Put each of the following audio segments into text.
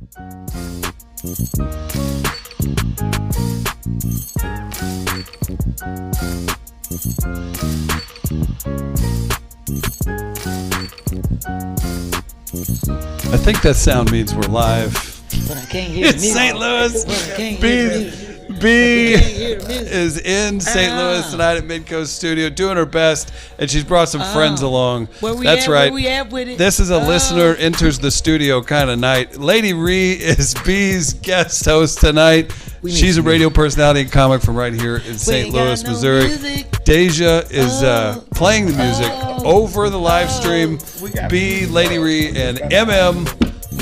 I think that sound means we're live. But I can't hear It's St. Louis. B is in St. Louis tonight at Midcoast Studio doing her best, and she's brought some friends along. That's right. Where we at with it? This is a listener enters the studio kind of night. Lady Ree is B's guest host tonight. She's a radio personality and comic from right here in St. Louis, Missouri. Deja is playing the music over the live stream. B, Lady Ree, and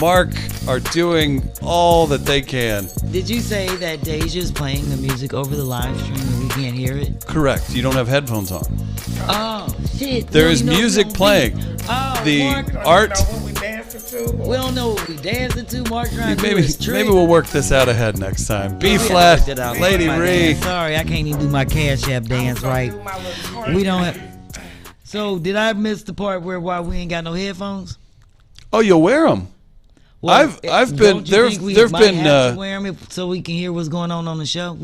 Mark are doing all that they can. Did you say that Deja's playing the music over the live stream and we can't hear it? Correct. You don't have headphones on. Oh, shit. There is music playing. The art. We don't know what we dancing to. Mark trying to do his trick. Maybe we'll work this out ahead next time. B-Phlat, Lady Ree. Sorry, I can't even do my CashApp dance right. We don't have. So, did I miss the part why we ain't got no headphones? Oh, you'll wear them. Well, I've been there've been have to wear them so we can hear what's going on the show.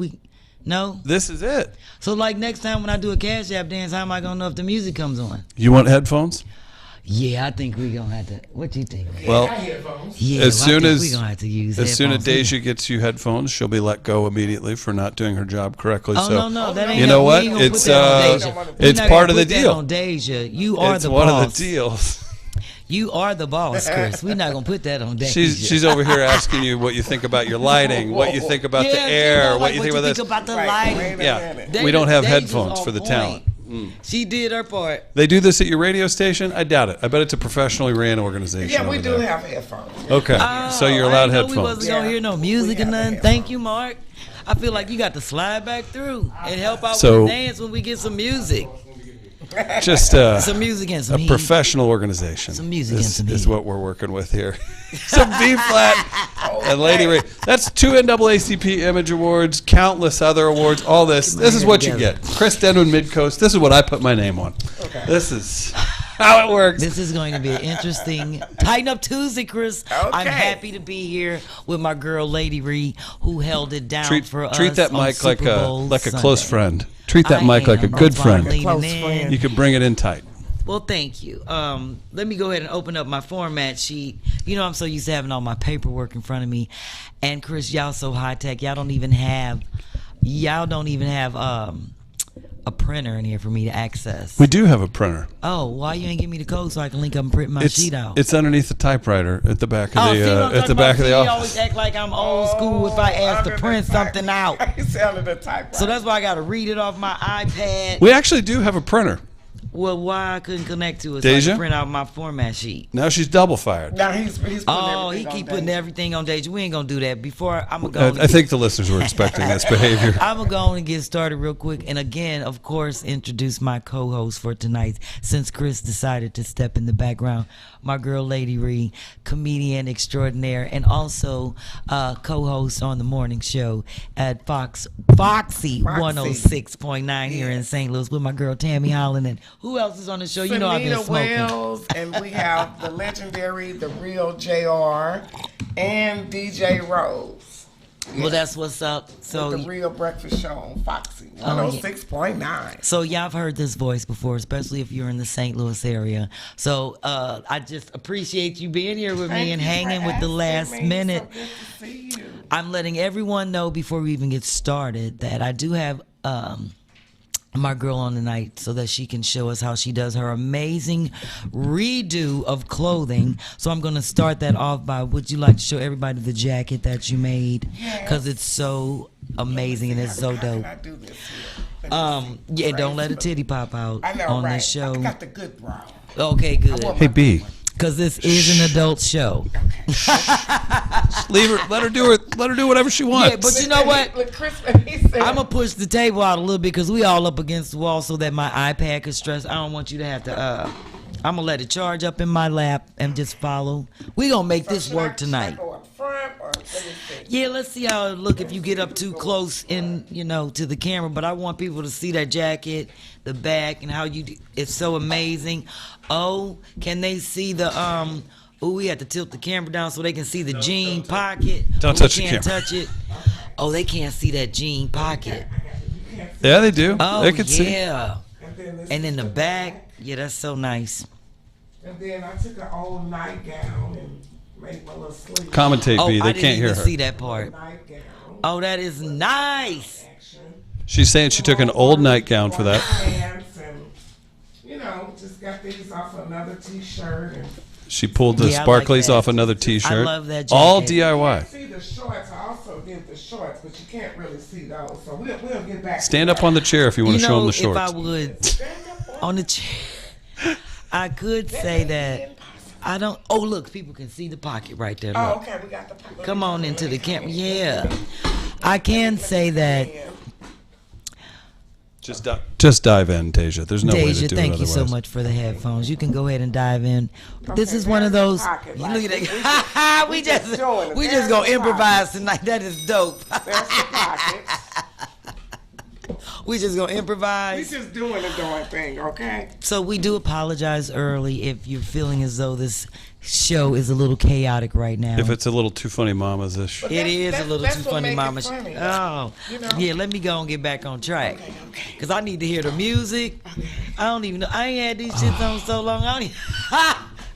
No. This is it. So like next time when I do a CashApp dance, how am I gonna know if the music comes on? You want headphones? Yeah, I think we gonna have to. What you think? Well, yeah, as soon as we gonna have to use as soon as Deja gets you headphones, she'll be let go immediately for not doing her job correctly. Oh so no, that ain't. You know what? It's part of the deal. On Deja, you are the boss. It's one of the deals. You are the boss, Chris. We're not gonna put that on Deja. She's over here asking you what you think about your lighting, what you think about the air, what you think about this. About the lighting. Yeah, we don't have headphones for the talent. She did her part. They do this at your radio station? I doubt it. I bet it's a professionally ran organization. Yeah, we do have headphones. Okay, so you're allowed headphones. We wasn't gonna hear no music or nothing. Thank you, Mark. I feel like you got to slide back through and help out with the dance when we get some music. Just some music and some a professional organization. Some music and some is what we're working with here. Some B-Phlat and Lady Ray. That's 2 NAACP Image Awards, countless other awards. All this. This is what you get. Chris Denman, Midcoast. This is what I put my name on. Okay. This is how it works. This is going to be an interesting Tighten Up Tuesday, Chris. Okay. I'm happy to be here with my girl Lady Ree, who held it down for us. Treat that mic like a close friend. Treat that mic like a good friend. You can bring it in tight. Well, thank you. Let me go ahead and open up my format sheet. You know, I'm so used to having all my paperwork in front of me. And Chris, y'all so high tech. Y'all don't even have a printer in here for me to access. We do have a printer. Oh, why you ain't give me the code so I can link up and print my sheet out? It's underneath the typewriter at the back of the office. You always act like I'm old school if I ask to print something out. So that's why I got to read it off my iPad. We actually do have a printer. Well, why I couldn't connect to it Deja? so I could print out my format sheet? Now she's double fired. Now he's he keep putting everything on Deja. We ain't gonna do that. Before I'm gonna go. I think the listeners were expecting this behavior. I'm gonna go and get started real quick, and again, of course, introduce my co-host for tonight. Since Chris decided to step in the background, my girl Lady Ree, comedian extraordinaire, and also co-host on the morning show at Foxy 106.9 here in St. Louis with my girl Tammy Holland. And who else is on the show? You know I've been smoking. Wells, and we have the legendary, the real JR, and DJ Rose. Well, that's what's up. So the Real Breakfast Show on Foxy 106.9. So y'all have heard this voice before, especially if you're in the St. Louis area. So I just appreciate you being here with me and hanging with the last minute. So good to see you. I'm letting everyone know before we even get started that I do have my girl on tonight so that she can show us how she does her amazing redo of clothing. So I'm going to start that off by, would you like to show everybody the jacket that you made? Because it's so amazing and it's so dope. Yeah, don't let a titty pop out on this show. I got the good bra. Okay, good. Hey, B. Because this is an adult show. Leave her. Let her do it. Let her do whatever she wants. Yeah, but you know what? I'm gonna push the table out a little bit because we all up against the wall so that my iPad could stress. I don't want you to have to. I'm gonna let it charge up in my lap and just follow. We gonna make this work tonight. Yeah, let's see how it look if you get up too close to the camera. But I want people to see that jacket, the back, and how you do. It's so amazing. Oh, can they see the Oh, we had to tilt the camera down so they can see the jean pocket. Don't touch the camera. Can't touch it. Oh, they can't see that jean pocket. Yeah, they do. Oh, they can see. yeah. And in the back, yeah, that's so nice. And then I took an old nightgown and made my little sleeve. Commentate, B. They can't hear her. See that part. Oh, that is nice. She's saying she took an old nightgown for that. Just got these off another T-shirt. And she pulled the sparklies off another T-shirt. I love that jacket. All DIY. See the shorts. I also did the shorts, but you can't really see those. So we'll get back. Stand up on the chair if you want to show them the shorts. If I would, on the chair, I could say that. I don't. Oh, look, people can see the pocket right there. Look. Oh, okay, we got the pocket. Come on into the camera. Yeah, I can say that. Just dive in, Deja. There's no way to do it otherwise. Thank you so much for the headphones. You can go ahead and dive in. This is one of those. Look at that. we just gonna improvise tonight. That is dope. There's the pocket. We just gonna improvise. We just doing the darn thing, okay? So we do apologize early if you're feeling as though this show is a little chaotic right now. If it's a little too funny mamas-ish. It is a little too funny mamas. Oh, yeah, let me go and get back on track. Okay. Because I need to hear the music. Okay. I don't even know. I ain't had these shits on so long. I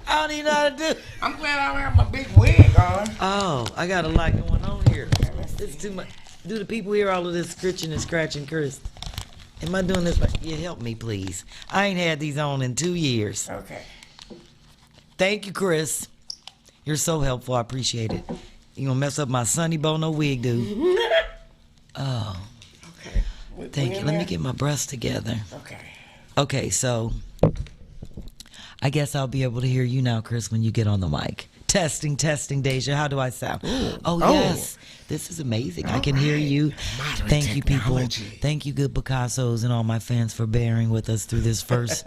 don't even know how to do it. I'm glad I don't have my big wig on. Oh, I got a lot going on here. It's too much. Do the people hear all of this scritching and scratching, Chris? Am I doing this? Yeah, help me, please. I ain't had these on in 2 years. Okay. Thank you, Chris. You're so helpful. I appreciate it. You gonna mess up my Sonny Bono wig, dude. Oh. Okay. Thank you. Let me get my breasts together. Okay. Okay, so I guess I'll be able to hear you now, Chris, when you get on the mic. Testing, Deja. How do I sound? Oh, yes. This is amazing. I can hear you. Modern Thank you, people. technology. Thank you, good Picassos and all my fans for bearing with us through this first,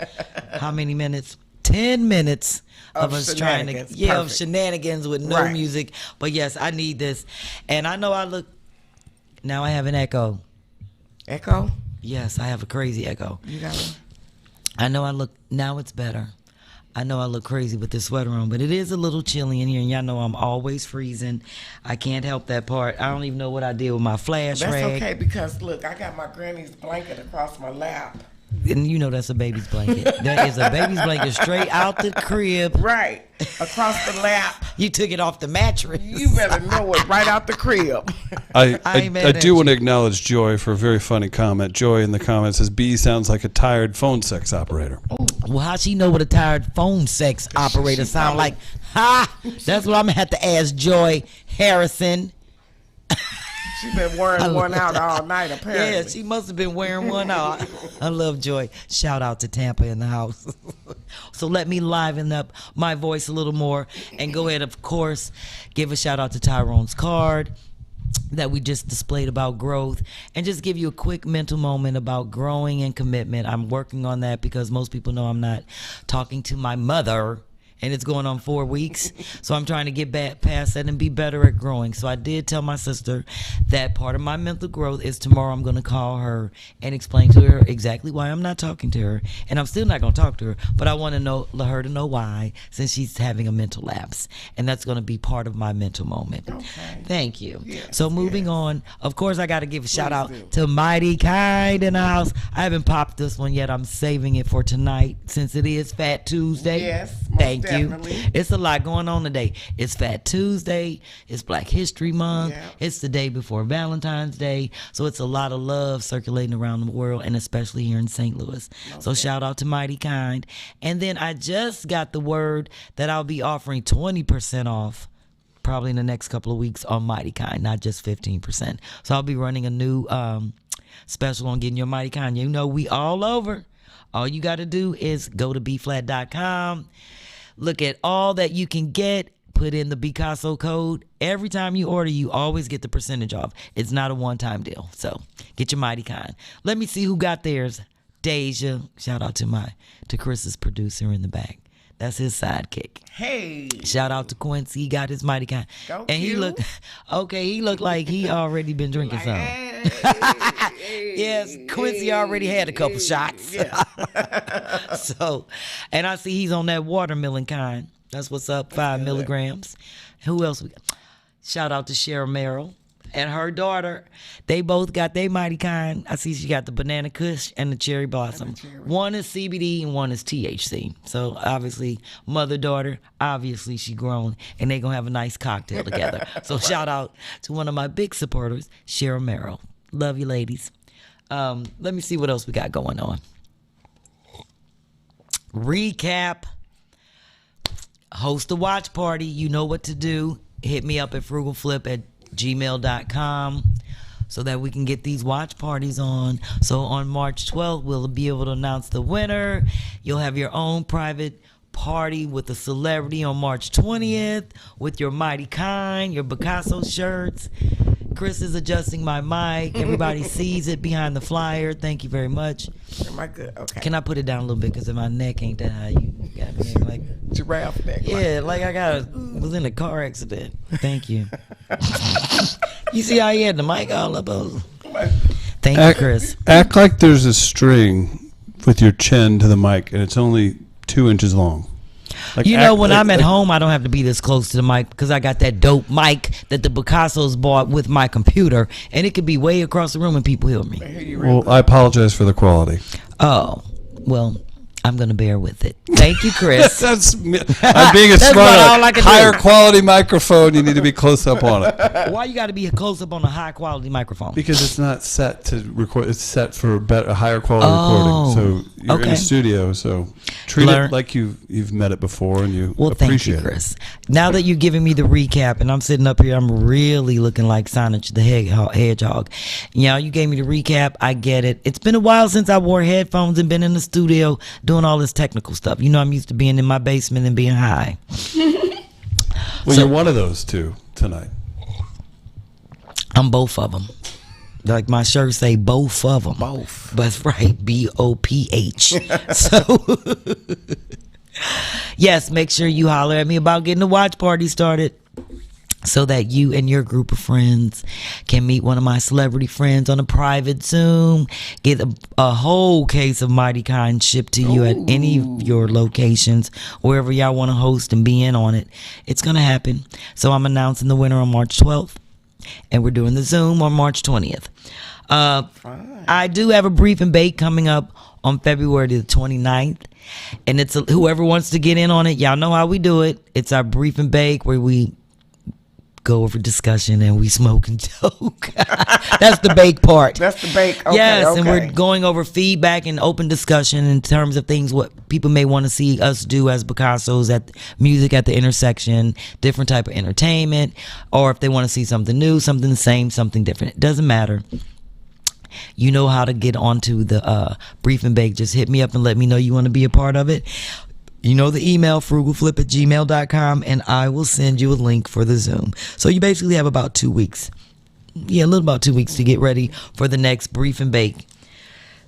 how many minutes? 10 minutes of us trying to, of shenanigans with no music. But yes, I need this. And I know now I have an echo. Echo? Yes, I have a crazy echo. You got one? I know now it's better. I know I look crazy with this sweater on, but it is a little chilly in here, and y'all know I'm always freezing. I can't help that part. I don't even know what I did with my flash rag. That's okay, because look, I got my granny's blanket across my lap. And you know that's a baby's blanket. That is a baby's blanket straight out the crib. Right. Across the lap. You took it off the mattress. You better know it, right out the crib. I do want to acknowledge Joy for a very funny comment. Joy in the comments says, B sounds like a tired phone sex operator. Well, how she know what a tired phone sex operator sound like? Ha! That's what I'm going to have to ask Joy Harrison. She's been wearing one out all night, apparently. Yeah, she must have been wearing one out. I love Joy. Shout out to Tampa in the house. So let me liven up my voice a little more and go ahead, of course, give a shout out to Tyrone's card that we just displayed about growth, and just give you a quick mental moment about growing and commitment. I'm working on that because most people know I'm not talking to my mother, and it's going on 4 weeks. So I'm trying to get back past that and be better at growing. So I did tell my sister that part of my mental growth is tomorrow I'm going to call her and explain to her exactly why I'm not talking to her. And I'm still not going to talk to her, but I want to let her to know why, since she's having a mental lapse. And that's going to be part of my mental moment. Okay. Thank you. Yes, so moving on, of course, I got to give a shout out to Mighty Kind in the house. I haven't popped this one yet. I'm saving it for tonight since it is Fat Tuesday. Yes. Thank you. Definitely. It's a lot going on today. It's Fat Tuesday. It's Black History Month. Yeah. It's the day before Valentine's Day. So it's a lot of love circulating around the world, and especially here in St. Louis. Okay. So shout out to Mighty Kind. And then I just got the word that I'll be offering 20% off probably in the next couple of weeks on Mighty Kind, not just 15%. So I'll be running a new special on getting your Mighty Kind. You know, we all over. All you got to do is go to BPhlat.com. Look at all that you can get. Put in the Picasso code. Every time you order, you always get the percentage off. It's not a one-time deal. So get your Mighty Kind. Let me see who got theirs. Deja. Shout out to Chris's producer in the back. That's his sidekick. Hey. Shout out to Quincy. He got his Mighty Kind. Go and he looked like he already been drinking some. Yes, Quincy already had a couple shots. Yeah. So, and I see he's on that watermelon kind. That's what's up. 5 milligrams. Who else we got? Shout out to Sherri Merrill and her daughter. They both got their mighty kind. I see she got the banana kush and the cherry blossom. One is CBD and one is THC. So obviously, mother-daughter, obviously she grown, and they gonna have a nice cocktail together. So shout out to one of my big supporters, Sherri Merrill. Love you, ladies. Let me see what else we got going on. Recap. Host a watch party. You know what to do. Hit me up at frugalflip@gmail.com so that we can get these watch parties on. So on March 12th, we'll be able to announce the winner. You'll have your own private party with a celebrity on March 20th with your mighty kind, your Picasso shirts. Chris is adjusting my mic. Everybody sees it behind the flyer. Thank you very much. Am I good? Okay. Can I put it down a little bit because my neck ain't that high? You got me like giraffe neck. yeah, like I was in a car accident. Thank you. You see how he had the mic all up over? Thank you, Chris. Act like there's a string with your chin to the mic and it's only 2 inches long. Like when I'm at home, I don't have to be this close to the mic because I got that dope mic that the Picassos bought with my computer, and it could be way across the room and people hear me. Well, I apologize for the quality. Oh, well, I'm going to bear with it. Thank you, Chris. I'm being a smart, higher quality microphone. You need to be close up on it. Why you got to be close up on a high quality microphone? Because it's not set to record. It's set for a higher quality recording. So you're in the studio. So treat it like you've met it before and you appreciate thank you, Chris. Now that you're giving me the recap and I'm sitting up here, I'm really looking like Sonic the Hedgehog. You gave me the recap. I get it. It's been a while since I wore headphones and been in the studio doing all this technical stuff. I'm used to being in my basement and being high. Well, you're one of those two tonight. I'm both of them. Like my shirt say, both of them. Both. That's right, BOPH. So, yes, make sure you holler at me about getting the watch party started, so that you and your group of friends can meet one of my celebrity friends on a private Zoom, get a whole case of Mighty Kind shipped to you at any of your locations, wherever y'all want to host and be in on it. It's going to happen. So I'm announcing the winner on March 12th, and we're doing the Zoom on March 20th. I do have a brief and bake coming up on February the 29th, and it's whoever wants to get in on it, y'all know how we do it. It's our brief and bake where we go over discussion and we smoke and joke. That's the bake part. That's the bake. Okay, yes, and we're going over feedback and open discussion in terms of things what people may want to see us do as Picassos at music at the intersection, different type of entertainment, or if they want to see something new, something the same, something different. It doesn't matter. You know how to get onto the brief and bake. Just hit me up and let me know you want to be a part of it. You know the email, frugalflip@gmail.com, and I will send you a link for the Zoom. So you basically have about 2 weeks. Yeah, a little about 2 weeks to get ready for the next brief and bake.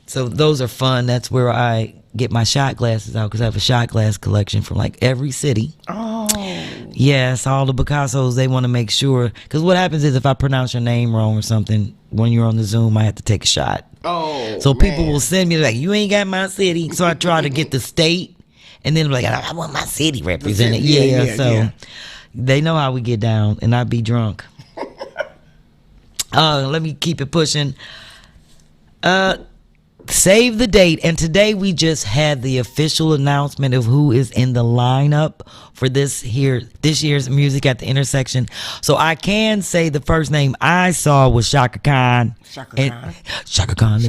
So those are fun. That's where I get my shot glasses out because I have a shot glass collection from like every city. Oh. Yes, all the Picassos, they want to make sure. Because what happens is if I pronounce your name wrong or something, when you're on the Zoom, I have to take a shot. Oh, so people will send me like, you ain't got my city. So I try to get the state. And then like, I want my city represented. Yeah. They know how we get down, and I be drunk. Let me keep it pushing. Save the date. And today we just had the official announcement of who is in the lineup for this year's Music at the Intersection. So I can say the first name I saw was Shaka Khan. Shaka Khan,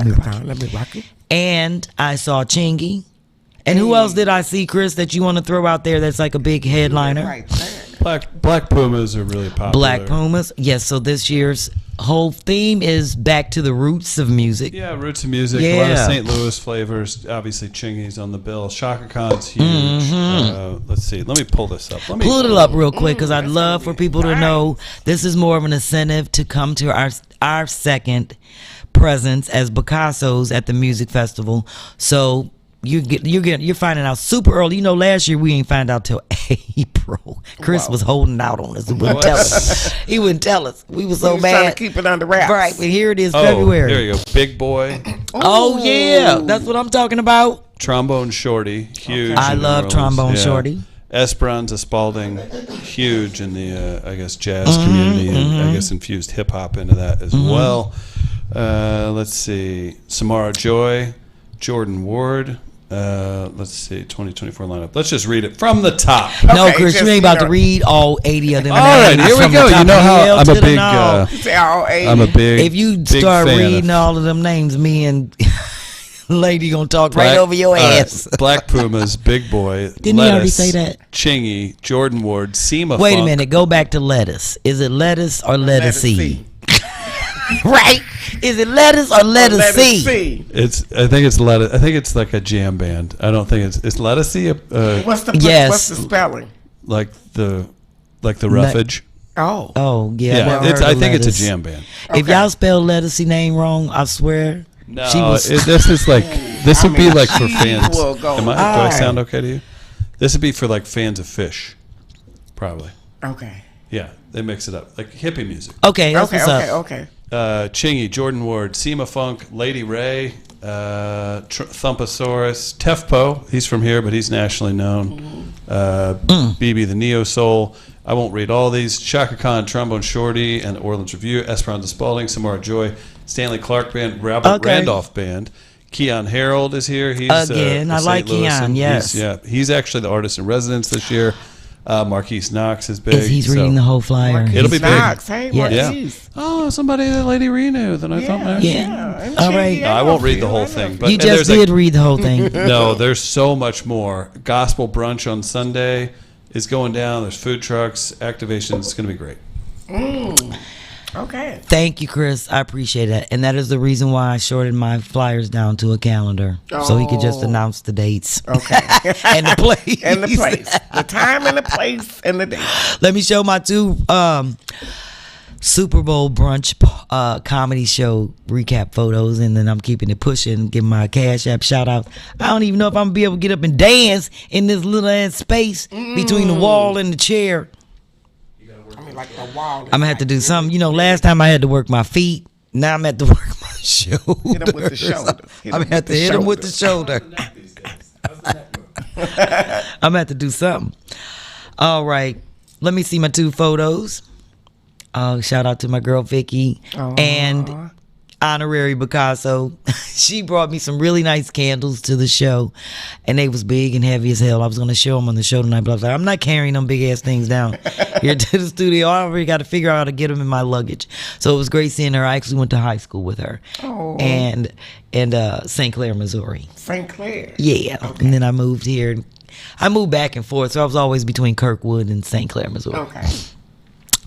let me rock it. And I saw Chingy. And who else did I see, Chris, that you want to throw out there that's like a big headliner? Right. Black Pumas are really popular. Black Pumas. Yes, so this year's whole theme is back to the roots of music. Yeah, roots of music. Yeah. A lot of St. Louis flavors. Obviously, Chingy's on the bill. Shaka Khan's huge. Mm-hmm. Let's see. Let me pull this up. Pull it up real quick because I'd love for people to know this is more of an incentive to come to our second presence as Picassos at the music festival. So you're finding out super early. Last year we ain't find out till April. Chris was holding out on us. He wouldn't tell us. He wouldn't tell us. We were so mad. Trying to keep it under wraps. Right, but here it is, February. There you go, Big Boy. Oh yeah, that's what I'm talking about. Trombone Shorty, huge. I love Trombone Shorty. Esperanza Spalding, huge in the I guess jazz community, and I guess infused hip hop into that as well. Let's see, Samara Joy, Jordan Ward. Let's see, 2024 lineup. Let's just read it from the top. No, Chris, you ain't about to read all 80 of them. All right, here we go. You know how I'm a big. I'm a big. If you start reading all of them names, me and Lady gonna talk right over your ass. Black Pumas, Big Boy, Didn't Lettuce, you already say that? Chingy, Jordan Ward, Seema Wait Funk. a minute, go back to lettuce. Is it lettuce or lettucey? Right? Is it lettuce or lettucey? I think it's lettuce. I think it's like a jam band. I don't think it's lettucey. What's the spelling? Like the roughage. Oh yeah. I think it's a jam band. If y'all spell lettucey name wrong, I swear. No, this is like this would be like for fans. Do I sound okay to you? This would be for like fans of Fish, probably. Okay. Yeah, they mix it up like hippie music. Okay. Okay. Chingy, Jordan Ward, Seema Funk, Lady Ray, Thumpasaurus, Tefpo. He's from here, but he's nationally known. BB the Neo Soul. I won't read all these. Chaka Khan, Trombone Shorty, and Orleans Review. Esperanza Spalding, Samara Joy, Stanley Clark Band, Robert Randolph Band. Keon Harold is here. He's again. I like Keon. Yes. He's actually the artist in residence this year. Marquise Knox is big. He's reading the whole flyer. It'll be Knox. big. Hey, Marquise. Yeah. Oh, somebody that Lady Reno. Then I thought. Yeah. All right. No, I won't read the whole thing. But you just did read the whole thing. No, there's so much more. Gospel brunch on Sunday is going down. There's food trucks, activations. It's going to be great. Okay. Thank you, Chris. I appreciate that. And that is the reason why I shorted my flyers down to a calendar. So he could just announce the dates. Okay. And the place. And the place. The time and the place and the date. Let me show my two Super Bowl brunch comedy show recap photos, and then I'm keeping it pushing, giving my CashApp shout out. I don't even know if I'm going to be able to get up and dance in this little ass space between the wall and the chair. Like the wall. I'm gonna have to do something. You know, last time I had to work my feet. Now I'm at to work my shoulders. Hit him with the shoulder. I'm gonna have to hit him with the shoulder. I'm gonna have to do something. All right, let me see my two photos. Shout out to my girl Vicky and Honorary Picasso. She brought me some really nice candles to the show, and they was big and heavy as hell. I was going to show them on the show tonight, but I was like, I'm not carrying them big ass things down here to the studio. I already got to figure out how to get them in my luggage. So it was great seeing her. I actually went to high school with her, and St. Clair, Missouri. St. Clair. Yeah, okay. And then I moved here. I moved back and forth, so I was always between Kirkwood and St. Clair, Missouri. Okay.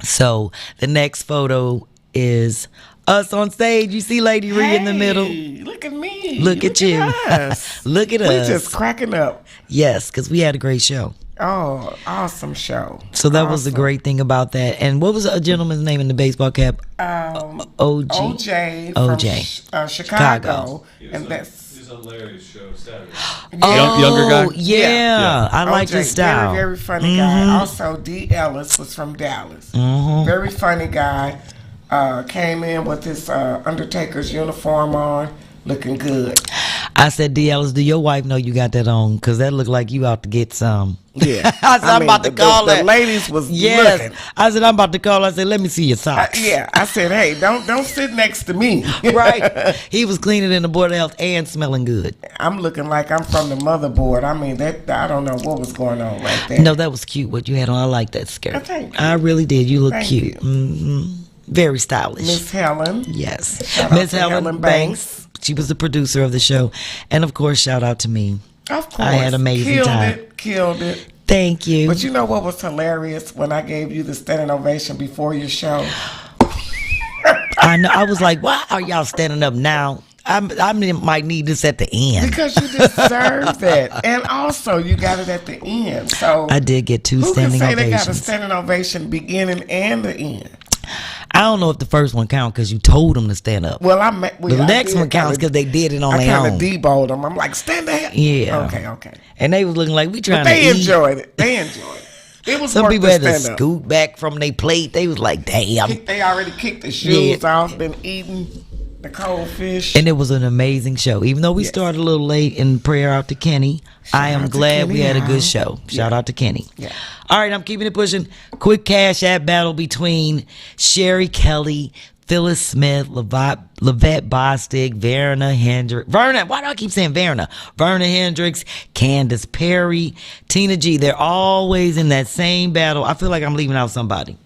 So the next photo is us on stage. You see Lady Ree in the middle. Look at me. Look at you. Us. Look at us. We just cracking up. Yes, because we had a great show. Oh, awesome show. So that was the great thing about that. And what was a gentleman's name in the baseball cap? OJ from Chicago. And that's He's on Larry's show Saturday. Younger guy? Yeah. I like his style. Very, very funny guy. Also, D. Ellis was from Dallas. Very funny guy. Came in with his Undertaker's uniform on, looking good. I said, D. Ellis, do your wife know you got that on? Because that looked like you out to get some. Yeah. I said, I'm about to call her. The ladies was looking. I said, I'm about to call her. I said, let me see your socks. I said, hey, don't sit next to me. Right. He was cleaning in the Board of Health and smelling good. I'm looking like I'm from the motherboard. I mean, I don't know what was going on right there. No, that was cute what you had on. I like that skirt. I really did. You look cute. Very stylish. Miss Helen. Yes. Miss Helen Banks. She was the producer of the show. And of course, shout out to me. Of course. I had an amazing time. Killed it. Thank you. But you know what was hilarious when I gave you the standing ovation before your show? I know. I was like, why are y'all standing up now? I might need this at the end. Because you deserve that. And also, you got it at the end. So I did get two standing ovations. Who can say they got a standing ovation beginning and the end? I don't know if the first one counts because you told them to stand up. Well, the next one counts because they did it on their own. I kind of deballed them. I'm like, stand there. Yeah. Okay. And they was looking like we trying to eat. Enjoyed it. They enjoyed it. It was some people had to stand scoot back from their plate. They was like, damn. They already kicked the shoes off, been eating. The cold fish. And it was an amazing show. Even though we started a little late, in prayer out to Kenny, I am glad we had a good show. Shout out to Kenny. Yeah. All right, I'm keeping it pushing. Quick Cash App battle between Sherri Kelly, Phyllis Smith, Lavette Bostic, Verna Hendricks. Why do I keep saying Verna? Verna Hendricks, Candace Perry, Tina G. They're always in that same battle. I feel like I'm leaving out somebody.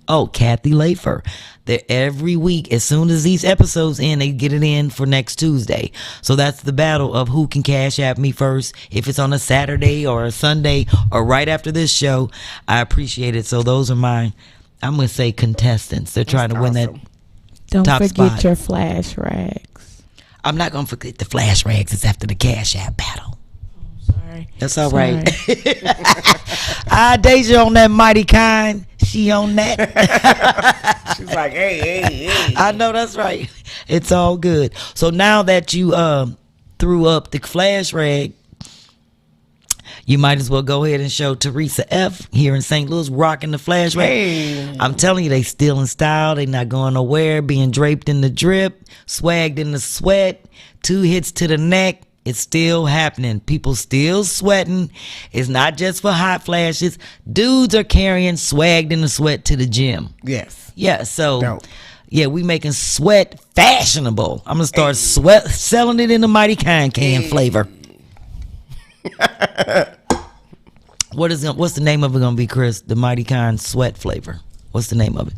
Oh, Kathy Lafer. They're every week, as soon as these episodes end, they get it in for next Tuesday. So that's the battle of who can Cash App me first. If it's on a Saturday or a Sunday or right after this show, I appreciate it. So those are my, I'm going to say, contestants. They're trying to win that Don't top forget spot. your flash rags. I'm not going to forget the flash rags. It's after the Cash App battle. Sorry. That's all right. Deja on that mighty kind. She on that. She's like, hey. I know that's right. It's all good. So now that you threw up the flash rag, you might as well go ahead and show Teresa F. here in St. Louis rocking the flash rag. Hey. I'm telling you, they still in style. They not going nowhere. Being draped in the drip, swagged in the sweat, 2 hits to the neck. It's still happening. People still sweating. It's not just for hot flashes. Dudes are carrying swagged in the sweat to the gym. Yes. Yeah, so Dope. yeah, we making sweat fashionable. I'm gonna start selling it in the Mighty Kind can flavor. What's the name of it gonna be, Chris? The Mighty Kind sweat flavor. What's the name of it?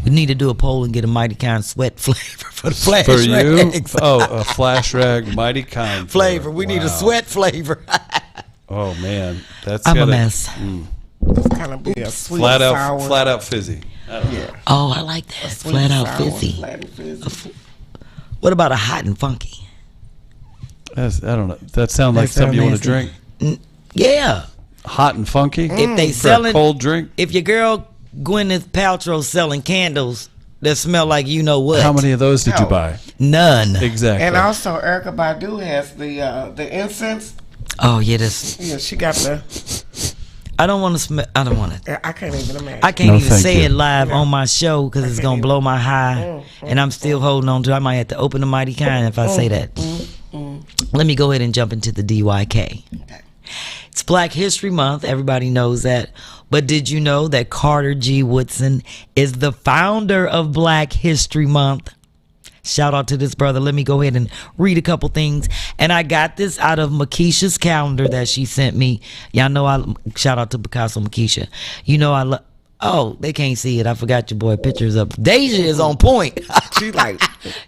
We need to do a poll and get a Mighty Kind sweat flavor for the flash For you? rags. Oh, a flash rag, Mighty Kind Flavor. We need a sweat flavor. Oh man, that's I'm a mess. It's kind of be a sweet Flat sour. out fizzy. Yeah. Oh, I like that. Sweet Flat out sour, fizzy. flat and fizzy. What about a hot and funky? I don't know. That sounds like That something you sound want to drink. Yeah. Hot and funky. If they For a selling cold drink. If your girl Gwyneth Paltrow selling candles that smell like you know what. How many of those did you No. buy? None. Exactly. And also, Erykah Badu has the incense. Oh yeah, this. Yeah, she got the. I don't want to smell. I don't want it. I can't even imagine. I can't No, even thank say you. it live on my show because it's gonna blow my high, and I'm still holding on to. I might have to open the Mighty Kind if I say that. Let me go ahead and jump into the DYK. It's Black History Month. Everybody knows that. But did you know that Carter G. Woodson is the founder of Black History Month? Shout out to this brother. Let me go ahead and read a couple things. And I got this out of Makisha's calendar that she sent me. Y'all know shout out to Picasso Makisha. You know oh, they can't see it. I forgot your boy pictures up. Deja is on point. She like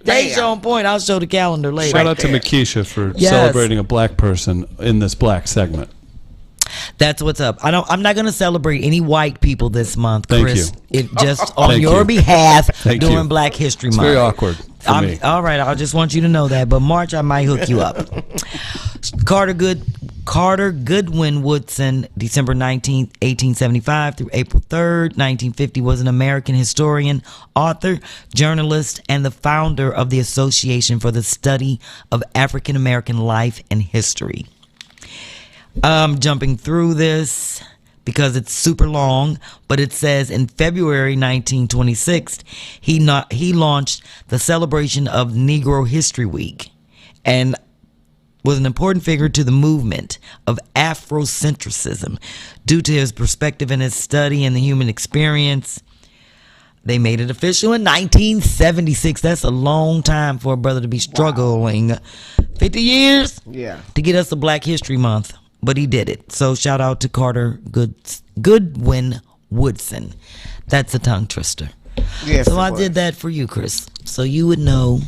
Deja on point. I'll show the calendar later. Shout out to Makisha for Yes. celebrating a black person in this black segment. That's what's up. I'm not gonna celebrate any white people this month, Thank Chris. you. It just on Thank your you. behalf Thank during you. Black History It's Month. very awkward for me. All right, I just want you to know that. But March, I might hook you up. Carter Goodwin Woodson, December 19th, 1875 through April 3rd, 1950, was an American historian, author, journalist, and the founder of the Association for the Study of African American Life and History. I'm jumping through this because it's super long, but it says in February 1926, he launched the celebration of Negro History Week and was an important figure to the movement of Afrocentrism due to his perspective and his study in the human experience. They made it official in 1976. That's a long time for a brother to be struggling. 50 years? Yeah. To get us a Black History Month. But he did it. So shout out to Carter Goodwin Woodson. That's a tongue twister. Yes, so it I was. did that for you, Chris. So you would know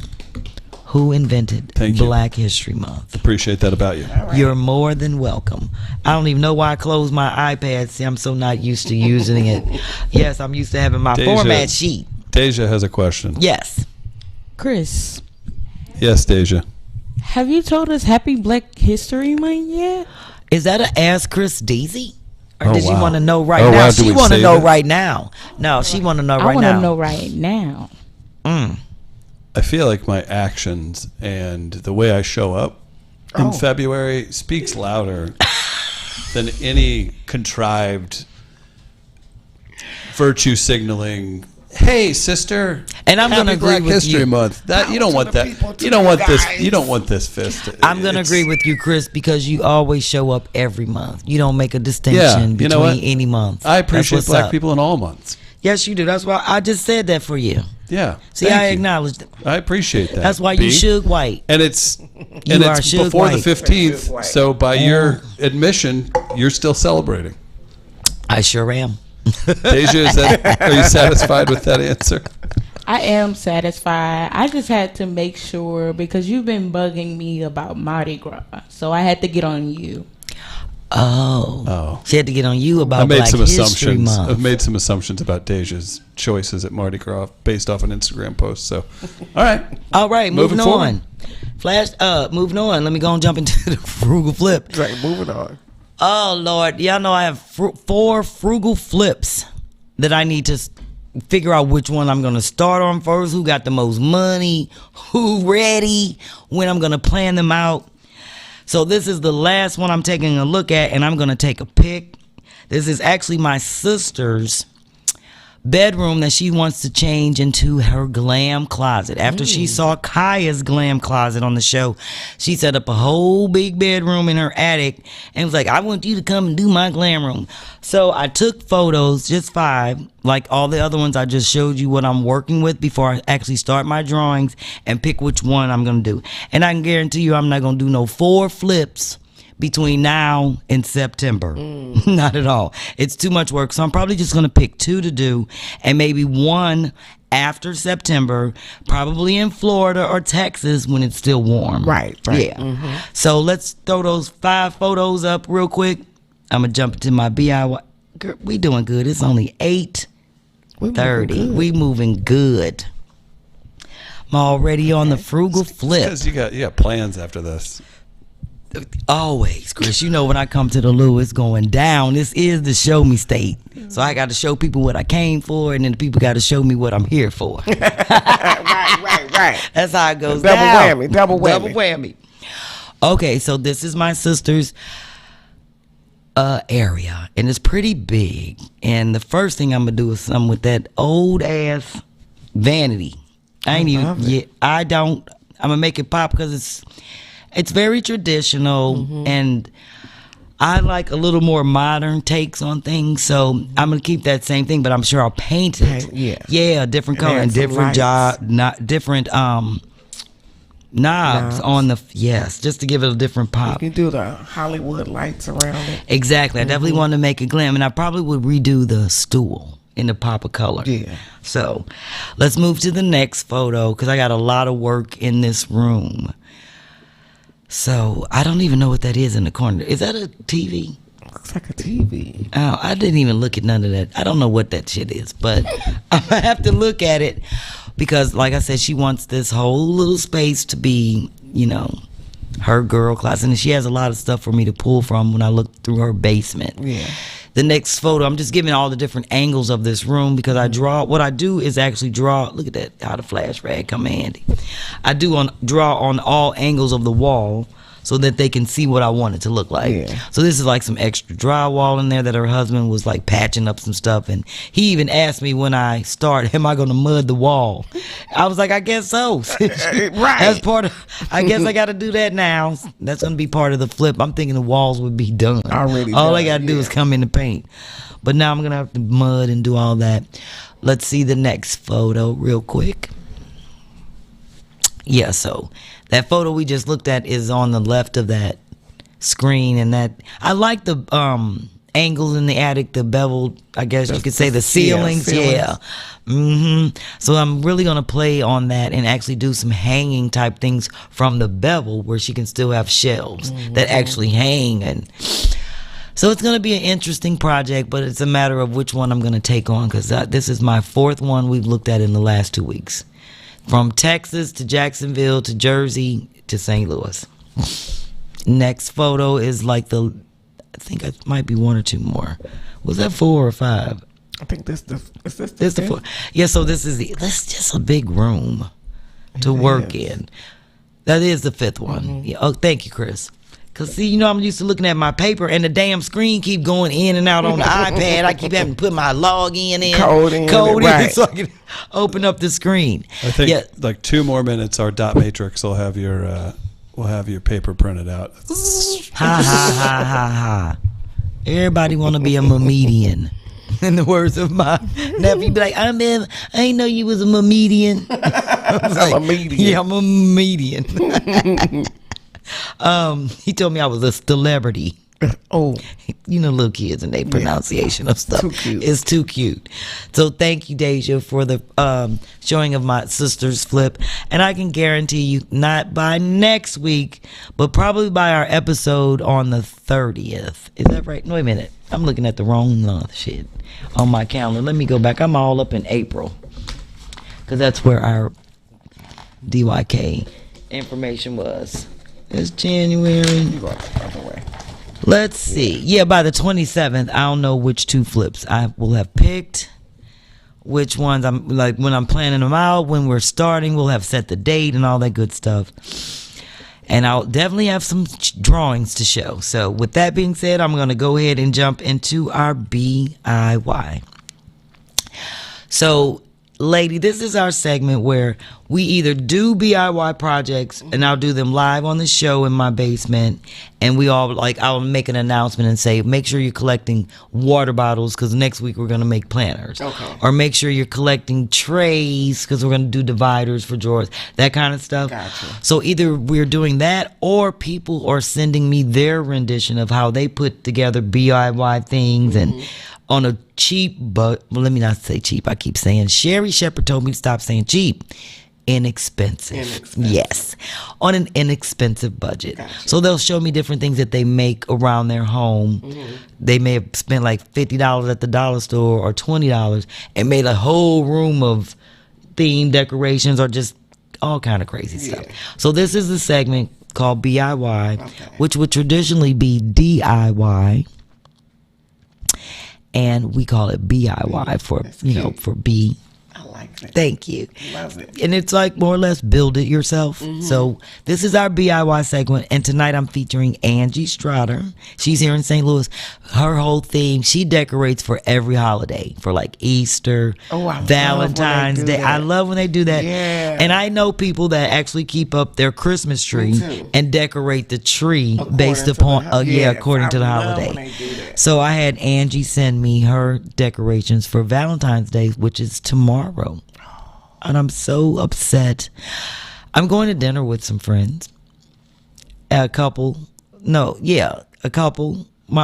who invented Thank you. Black History Month. Appreciate that about you. You're more than welcome. I don't even know why I closed my iPad. See, I'm so not used to using it. Yes, I'm used to having my Deja. format sheet. Deja has a question. Yes. Chris, Yes, Deja. have you told us Happy Black History Month yet? Is that a Ask Chris Daisy? Or Oh, did you wow. want to know right Oh, now? wow, do She we want to save know it? right now. No, she want to know I right want now. to know right now. I feel like my actions and the way I show up in February speaks louder than any contrived virtue signaling hey, sister, and I'm going to agree Black with History you. Month. That you don't want that. You don't want this. You don't want this fist. I'm going to agree with you, Chris, because you always show up every month. You don't make a distinction between any month. I appreciate Black people in all months. Yes, you do. That's why I just said that for you. Yeah. See, I acknowledged it. I appreciate that. That's why you should white. And it's before the 15th. So by your admission, you're still celebrating. I sure am. Deja, are you satisfied with that answer? I am satisfied. I just had to make sure because you've been bugging me about Mardi Gras, so I had to get on you. Oh. She had to get on you about Black History Month. I've made some assumptions about Deja's choices at Mardi Gras based off an Instagram post. So, all right. Moving on. Moving on. Let me go and jump into the frugal flip. Right, moving on. Oh, Lord. Y'all know I have 4 frugal flips that I need to figure out which one I'm going to start on first, who got the most money, who ready, when I'm going to plan them out. So this is the last one I'm taking a look at, and I'm going to take a pic. This is actually my sister's bedroom that she wants to change into her glam closet. After she saw Kaya's glam closet on the show, she set up a whole big bedroom in her attic and was like, I want you to come and do my glam room. So I took photos, just 5, like all the other ones. I just showed you what I'm working with before I actually start my drawings and pick which one I'm going to do. And I can guarantee you I'm not going to do no 4 flips between now and September. Not at all. It's too much work. So I'm probably just going to pick 2 to do and maybe 1 after September, probably in Florida or Texas when it's still warm. Right. Yeah. So let's throw those 5 photos up real quick. I'm going to jump into my DIY. Girl, we doing good. It's only 8:30. We moving good. I'm already on the frugal flip. Because you got plans after this. Always, Chris. You know when I come to the Lou, it's going down. This is the show me state. So I got to show people what I came for, and then the people got to show me what I'm here for. Right. That's how it goes down. Double whammy. Okay, so this is my sister's area, and it's pretty big. And the first thing I'm going to do is something with that old-ass vanity. I'm going to make it pop because it's very traditional, and I like a little more modern takes on things, so I'm going to keep that same thing, but I'm sure I'll paint it. Yeah, different color and different different knobs on the, just to give it a different pop. You can do the Hollywood lights around it. Exactly. I definitely want to make it glam, and I probably would redo the stool in the pop of color. Yeah. So let's move to the next photo because I got a lot of work in this room. So I don't even know what that is in the corner. Is that a TV? Looks like a TV. Oh, I didn't even look at none of that. I don't know what that shit is, but I'm gonna have to look at it because, like I said, she wants this whole little space to be, her girl class, and she has a lot of stuff for me to pull from when I look through her basement. Yeah. The next photo, I'm just giving all the different angles of this room because what I do is actually draw. Look at that, how the flash rag come handy. I draw on all angles of the wall so that they can see what I want it to look like. Yeah. So this is like some extra drywall in there that her husband was like patching up some stuff, and he even asked me when I start, am I going to mud the wall? I was like, I guess so. Right. That's part of, I guess I got to do that now. That's going to be part of the flip. I'm thinking the walls would be done. All I got to do is come in the paint. But now I'm going to have to mud and do all that. Let's see the next photo real quick. Yeah, so that photo we just looked at is on the left of that screen, and that I like the angles in the attic, the beveled, I guess you could say the ceilings. Yeah. So I'm really gonna play on that and actually do some hanging type things from the bevel where she can still have shelves that actually hang, and so it's gonna be an interesting project, but it's a matter of which one I'm gonna take on because this is my 4th one we've looked at in the last 2 weeks. From Texas to Jacksonville to Jersey to St. Louis. Next photo is like I think it might be 1 or 2 more. Was that 4 or 5? I think this the 4. Yeah, so this is just a big room to work in. That is the 5th one. Yeah. Oh, thank you, Chris. Cause see, you know, I'm used to looking at my paper and the damn screen keep going in and out on the iPad. I keep having to put my login in, code in right. so I can open up the screen. I think like 2 more minutes, our dot matrix will have your paper printed out. Ha ha ha ha ha. Everybody want to be a comedian. In the words of my nephew, be like, I ain't know you was a comedian. I'm a comedian. Yeah, I'm a comedian. He told me I was a celebrity. Oh, you know, little kids and their pronunciation of stuff. Too cute. It's too cute. So thank you, Deja, for the showing of my sister's flip. And I can guarantee you, not by next week, but probably by our episode on the 30th. Is that right? No, wait a minute. I'm looking at the wrong shit on my calendar. Let me go back. I'm all up in April because that's where our DYK information was. It's January. Let's see. Yeah, by the 27th, I don't know which 2 flips I will have picked. Which ones I'm like when I'm planning them out, when we're starting, we'll have set the date and all that good stuff. And I'll definitely have some drawings to show. So with that being said, I'm going to go ahead and jump into our BIY. So, lady, this is our segment where we either do BIY projects and I'll do them live on the show in my basement, and we all I'll make an announcement and say, make sure you're collecting water bottles because next week we're going to make planners. Okay. Or make sure you're collecting trays because we're going to do dividers for drawers, that kind of stuff. Gotcha. So either we're doing that or people are sending me their rendition of how they put together BIY things and on a cheap, but well, let me not say cheap. I keep saying Sherri Shepherd told me to stop saying cheap. Inexpensive. Yes. On an inexpensive budget. Gotcha. So they'll show me different things that they make around their home. They may have spent like $50 at the dollar store or $20 and made a whole room of themed decorations or just all kind of crazy stuff. So this is the segment called BIY, which would traditionally be DIY. And we call it BIY for, for B. I like that. Thank you. Love it. And it's like more or less build it yourself. So this is our BIY segment. And tonight I'm featuring Angie Strader. She's here in St. Louis. Her whole theme, she decorates for every holiday, for like Easter, Valentine's Day. I love when they do that. Yeah. And I know people that actually keep up their Christmas tree and decorate the tree based upon, according to the holiday. So I had Angie send me her decorations for Valentine's Day, which is tomorrow. And I'm so upset. I'm going to dinner with some friends. A couple, my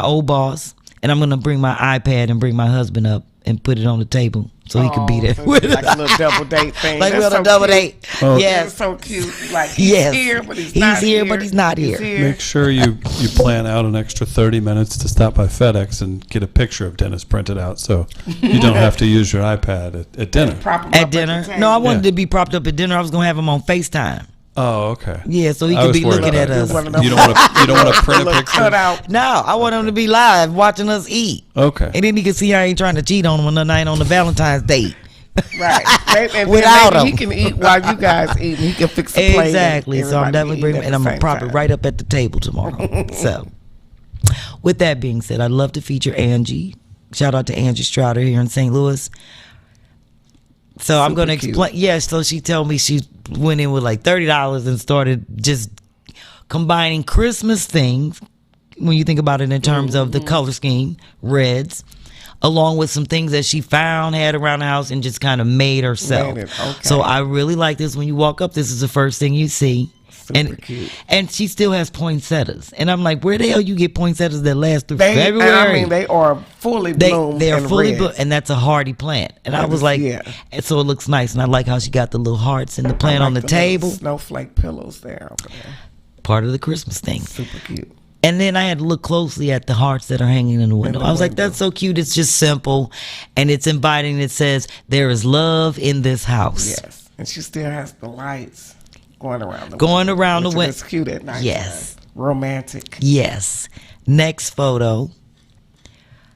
old boss. And I'm going to bring my iPad and bring my husband up and put it on the table so he could be there. So like a little double date thing. Like a little double date. Oh. Yes. That's so cute. Like he's here, but he's not here. But he's not here. Make sure you plan out an extra 30 minutes to stop by FedEx and get a picture of Dennis printed out so you don't have to use your iPad at dinner. At dinner? No, I wanted to be propped up at dinner. I was going to have him on FaceTime. Oh, okay. Yeah, so he could be looking at us. You don't want to print a picture? No, I want him to be live watching us eat. Okay. And then he can see I ain't trying to cheat on him when I ain't on the Valentine's date. Right. And without him. He can eat while you guys eat. He can fix the plate. Exactly. So I'm definitely bringing and I'm going to prop it right up at the table tomorrow. So with that being said, I'd love to feature Angie. Shout out to Angie Strader here in St. Louis. So I'm going to explain. Yes, so she told me she went in with like $30 and started just combining Christmas things, when you think about it in terms of the color scheme, reds, along with some things that she had around the house and just kind of made herself. So I really like this. When you walk up, this is the first thing you see. Super cute. And she still has poinsettias. And I'm like, where the hell you get poinsettias that last through February? I mean, they are fully bloomed. They are fully bloomed, and that's a hardy plant. And I was like, and so it looks nice. And I like how she got the little hearts and the plant on the table. Snowflake pillows there. Part of the Christmas thing. Super cute. And then I had to look closely at the hearts that are hanging in the window. I was like, that's so cute. It's just simple. And it's inviting. It says, there is love in this house. Yes. And she still has the lights going around the window. It's cute at night. Yes. Romantic. Yes. Next photo.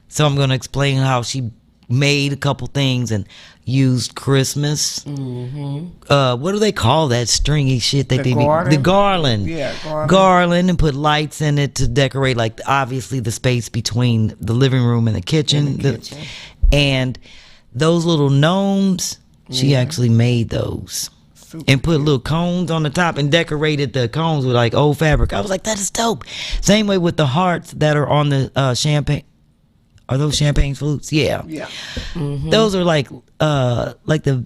So I'm going to explain how she made a couple things and used Christmas. What do they call that stringy shit that the garland? Yeah, garland, and put lights in it to decorate, like obviously the space between the living room and the kitchen. And those little gnomes, she actually made those. And put little cones on the top and decorated the cones with like old fabric. I was like, that is dope. Same way with the hearts that are on the champagne. Are those champagne flutes? Yeah. Those are like the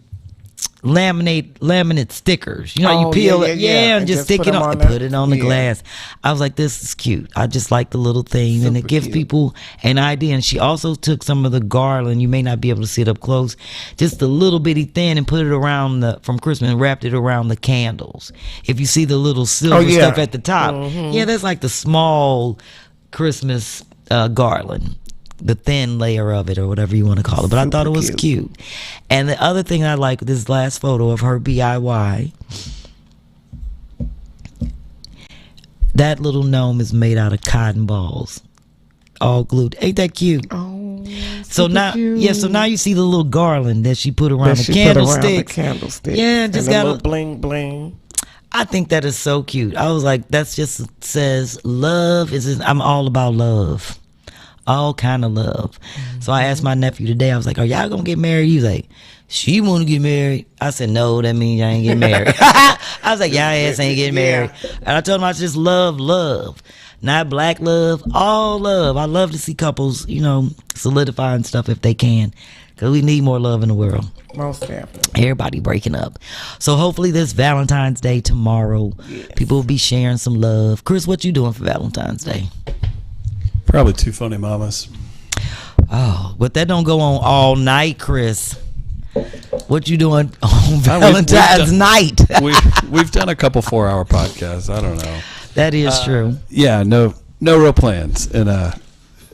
laminate stickers. You know, you peel it, and just stick it on and put it on the glass. I was like, this is cute. I just like the little thing, and it gives people an idea. And she also took some of the garland. You may not be able to see it up close, just a little bitty thin, and put it around from Christmas and wrapped it around the candles. If you see the little silver stuff at the top, that's like the small Christmas garland. The thin layer of it, or whatever you want to call it. But I thought it was cute. And the other thing I like, this last photo of her DIY, that little gnome is made out of cotton balls, all glued. Ain't that cute? Oh, so now, cute. So now you see the little garland that she put around the candlestick. Yeah, just got a little bling bling. I think that is so cute. I was like, that's just says love is. I'm all about love. All kind of love. So I asked my nephew today, I was like, are y'all gonna get married? He was like, she want to get married. I said, no, that means y'all ain't getting married. I was like, y'all ass ain't getting married. And I told him I just love. Not black love, all love. I love to see couples, solidifying stuff if they can. Because we need more love in the world. Most definitely. Everybody breaking up. So hopefully this Valentine's Day tomorrow, people will be sharing some love. Chris, what you doing for Valentine's Day? Probably 2 funny mamas. Oh, but that don't go on all night, Chris. What you doing on Valentine's night? we've done a couple 4-hour podcasts. I don't know. That is true. Yeah, no real plans. And I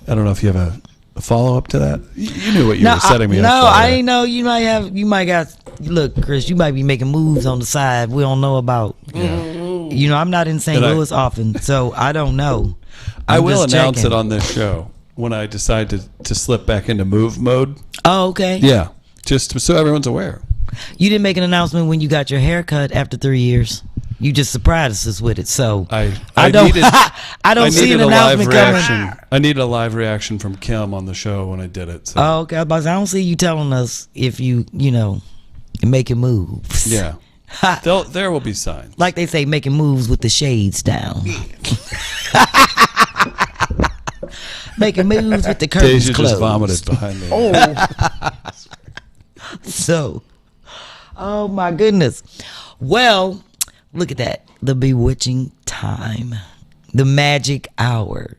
don't know if you have a follow up to that. You knew what you were setting me up for. No, I ain't know. You might got. Look, Chris, you might be making moves on the side we don't know about. Yeah. I'm not in St. Louis often, so I don't know. I will announce it on this show when I decide to slip back into move mode. Oh, okay. Yeah, just so everyone's aware. You didn't make an announcement when you got your hair cut after 3 years. You just surprised us with it. So I don't see an announcement coming. I needed a live reaction from Kim on the show when I did it. So. Oh, okay. I don't see you telling us if you making moves. Yeah. There will be signs. Like they say, making moves with the shades down. Making moves with the curtains Deja closed. just vomited behind me. So, oh my goodness. Well, look at that. The bewitching time. The magic hour.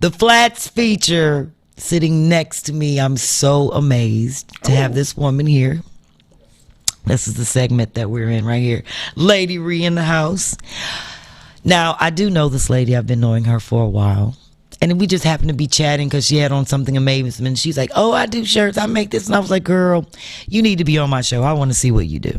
The Flats feature sitting next to me. I'm so amazed to have this woman here. This is the segment that we're in right here. Lady Ree in the house. Now, I do know this lady. I've been knowing her for a while. And we just happened to be chatting because she had on something amazing. And she's like, oh, I do shirts. I make this. And I was like, girl, you need to be on my show. I want to see what you do.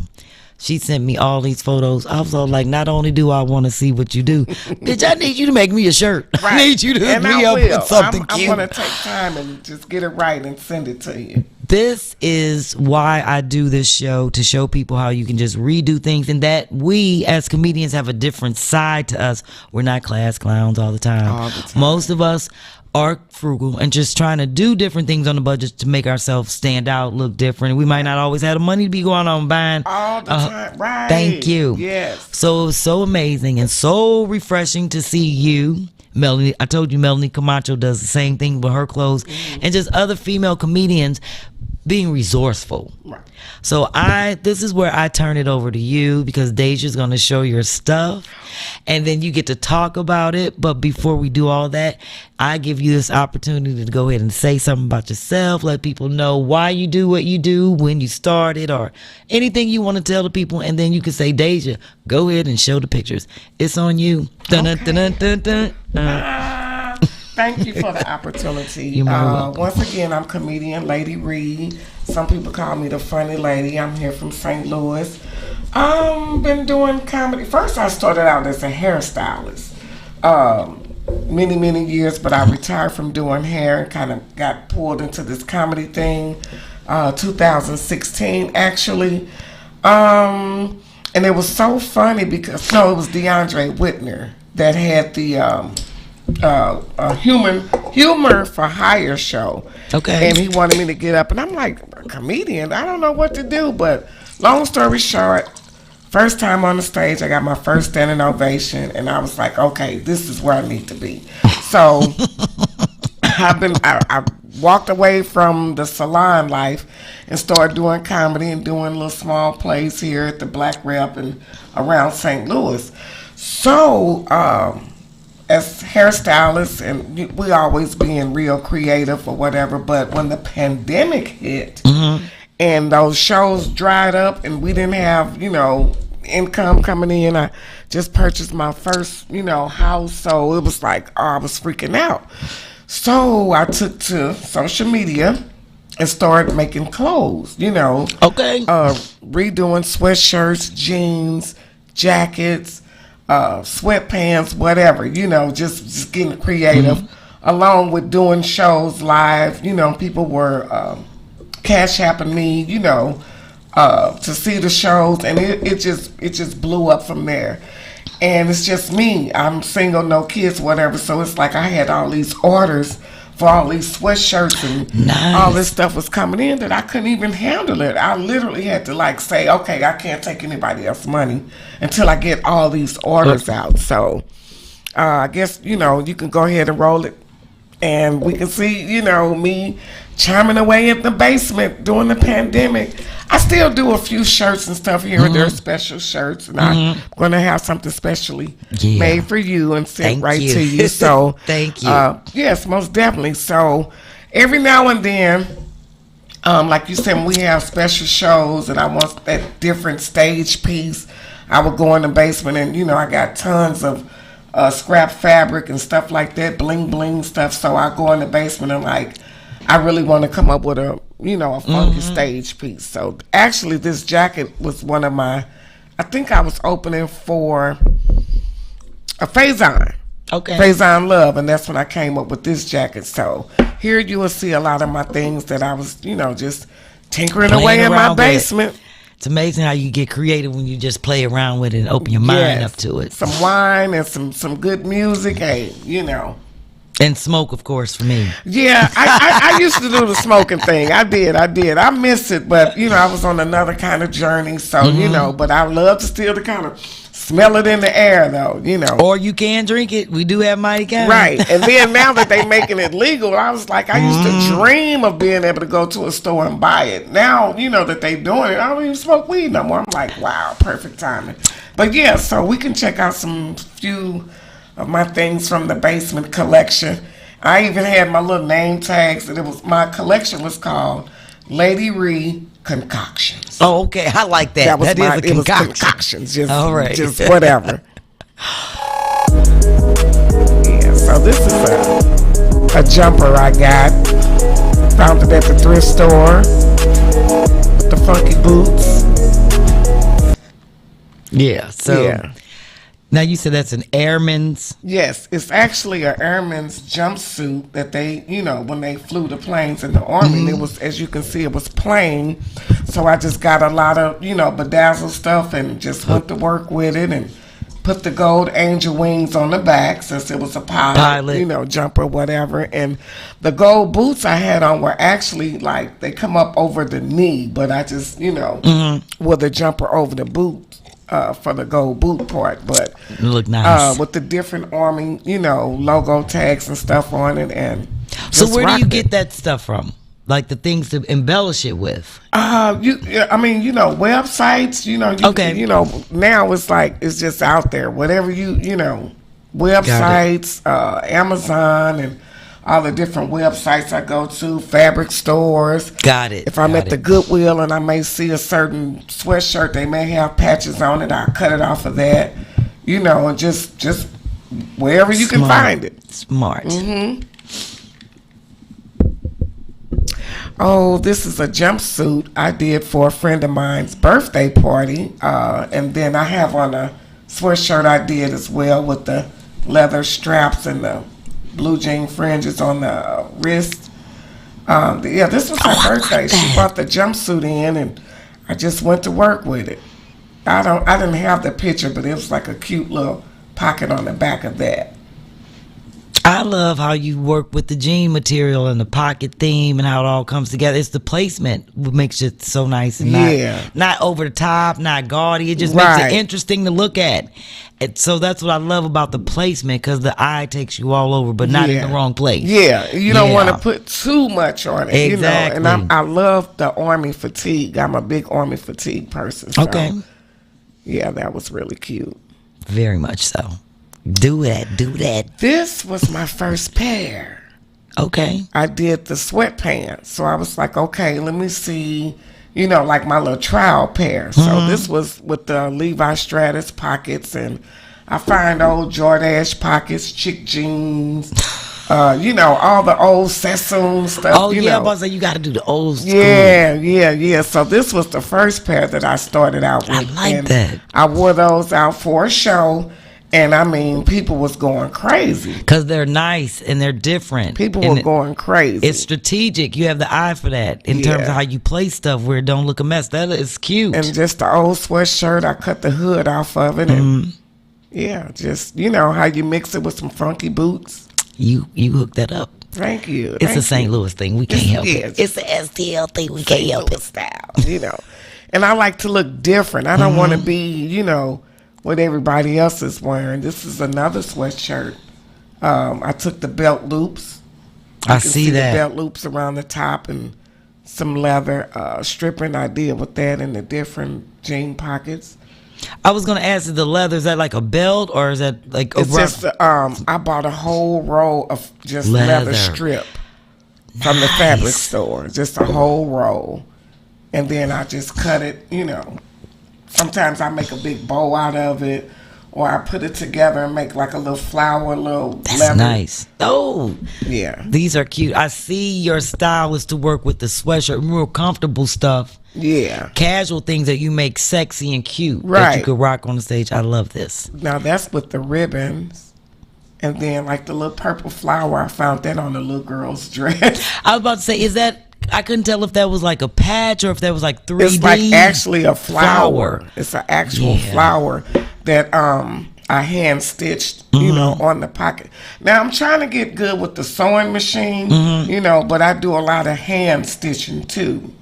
She sent me all these photos. I was all like, not only do I want to see what you do, bitch, I need you to make me a shirt. Right. I need you to hook me up with something cute. I'm going to take time and just get it right and send it to you. This is why I do this show, to show people how you can just redo things, and that we as comedians have a different side to us. We're not class clowns all the time. Most of us are frugal and just trying to do different things on the budget to make ourselves stand out, look different. We might not always have the money to be going on buying all the time. Right. Thank you. Yes. So it was so amazing and so refreshing to see you, Melanie. I told you Melanie Camacho does the same thing with her clothes, and just other female comedians being resourceful. Right. So this is where I turn it over to you, because Deja's going to show your stuff and then you get to talk about it. But before we do all that, I give you this opportunity to go ahead and say something about yourself, let people know why you do what you do, when you started, or anything you want to tell the people. And then you can say, Deja, go ahead and show the pictures. It's on you. Dun, dun, dun, dun, dun, dun. Thank you for the opportunity. You're welcome. Once again, I'm comedian Lady Ree. Some people call me the funny lady. I'm here from St. Louis. Been doing comedy. First, I started out as a hairstylist. many years, but I retired from doing hair and kind of got pulled into this comedy thing 2016 actually. And it was so funny because it was DeAndre Whitner that had the humor for hire show. Okay. And he wanted me to get up, and I'm like, a comedian, I don't know what to do. But long story short, first time on the stage, I got my first standing ovation, and I was like, okay, this is where I need to be. So I walked away from the salon life and started doing comedy and doing little small plays here at the Black Rep and around St. Louis. So as hairstylists, and we always being real creative or whatever, but when the pandemic hit and those shows dried up and we didn't have, income coming in, I just purchased my first, house. So it was like, I was freaking out. So I took to social media and started making clothes, Okay. Redoing sweatshirts, jeans, jackets, sweatpants, whatever, just getting creative, along with doing shows live. People were CashApping me, to see the shows, and it just blew up from there. And it's just me. I'm single, no kids, whatever. So it's like I had all these orders for all these sweatshirts and all this stuff was coming in that I couldn't even handle it. I literally had to say, okay, I can't take anybody else's money until I get all these orders out. So I guess, you can go ahead and roll it. And we can see, me chiming away at the basement during the pandemic. I still do a few shirts and stuff here and there, special shirts, and I'm going to have something specially made for you and sent to you. So thank you. Yes, most definitely. So every now and then, like you said, when we have special shows and I want that different stage piece, I would go in the basement and, I got tons of scrap fabric and stuff like that, bling bling stuff. So I go in the basement and I really want to come up with a funky stage piece. So actually this jacket was one of I think I was opening for a Faison. Okay. Faison Love, and that's when I came up with this jacket. So here you will see a lot of my things that I was, just tinkering away in my basement. It's amazing how you get creative when you just play around with it and open your mind up to it. Some wine and some good music, And smoke, of course, for me. Yeah, I used to do the smoking thing. I did. I miss it, but, I was on another kind of journey. So, but I love to still to kind of smell it in the air, though, Or you can drink it. We do have mighty kind. Right. And then now that they making it legal, I was like, I used to dream of being able to go to a store and buy it. Now, that they doing it, I don't even smoke weed no more. I'm like, wow, perfect timing. But, yeah, so we can check out some few of my things from the basement collection. I even had my little name tags, and my collection was called Lady Ree Concoctions. Oh, okay. I like that. That is a concoction. It was concoctions, just, all right. Just whatever. Yeah, so this is a jumper I got. Found it at the thrift store. With the funky boots. Yeah, so... Yeah. Now you said that's an airman's? Yes, it's actually an airman's jumpsuit that they, when they flew the planes in the Army, and it was, as you can see, it was plain. So I just got a lot of, bedazzled stuff and just went to work with it and put the gold angel wings on the back since it was a pilot. Jumper, whatever. And the gold boots I had on were actually they come up over the knee, but I just, with a jumper over the boot. For the gold boot part, but it look nice with the different Army, logo tags and stuff on it. And so, where do you get that stuff from? Like the things to embellish it with? Websites. Okay. Now it's just out there. Whatever websites, Amazon, and all the different websites I go to, fabric stores. Got it. If I'm at the Goodwill and I may see a certain sweatshirt, they may have patches on it. I'll cut it off of that, and just wherever you can find it. Smart. Oh, this is a jumpsuit I did for a friend of mine's birthday party. And then I have on a sweatshirt I did as well with the leather straps and the blue jean fringes on the wrist. This was her birthday. She brought the jumpsuit in, and I just went to work with it. I didn't have the picture, but it was like a cute little pocket on the back of that. I love how you work with the jean material and the pocket theme and how it all comes together. It's the placement what makes it so nice and not over the top, not gaudy. It just makes it interesting to look at. And so that's what I love about the placement, because the eye takes you all over, but not in the wrong place. Yeah, you don't want to put too much on it. Exactly. You know? And I love the army fatigue. I'm a big army fatigue person. So, okay. Yeah, that was really cute. Very much so. Do that. This was my first pair. Okay. I did the sweatpants. So I was like, okay, let me see, like my little trial pair. So this was with the Levi Stratus pockets, and I find old Jordache pockets, chick jeans, all the old Sassoon stuff. Oh, yeah, I was like, you got to do the old school. Yeah. So this was the first pair that I started out with. I like that. I wore those out for a show. And I mean, people was going crazy. Because they're nice and they're different. People were going crazy. It's strategic. You have the eye for that in terms of how you place stuff where it don't look a mess. That is cute. And just the old sweatshirt, I cut the hood off of it. And just, how you mix it with some funky boots. You hooked that up. Thank you. It's a St. Louis thing. We can't help it. It's a STL thing. We can't help it. Style, And I like to look different. I don't want to be, what everybody else is wearing. This is another sweatshirt. I took the belt loops. I see that. The belt loops around the top and some leather stripping I did with that in the different jean pockets. I was going to ask, is the leather, is that like a belt or is that like a just I bought a whole roll of just leather strip from the fabric store. Just a whole roll. And then I just cut it, Sometimes I make a big bow out of it, or I put it together and make like a little flower, That's leather. Nice. Oh, yeah. These are cute. I see your style is to work with the sweatshirt, real comfortable stuff. Yeah. Casual things that you make sexy and cute. Right. That you could rock on the stage. I love this. Now that's with the ribbons. And then like the little purple flower, I found that on the little girl's dress. I was about to say, is that, I couldn't tell if that was like a patch or if that was like 3D. It's like actually a flower. It's an actual flower that I hand stitched, on the pocket. Now I'm trying to get good with the sewing machine, but I do a lot of hand stitching too,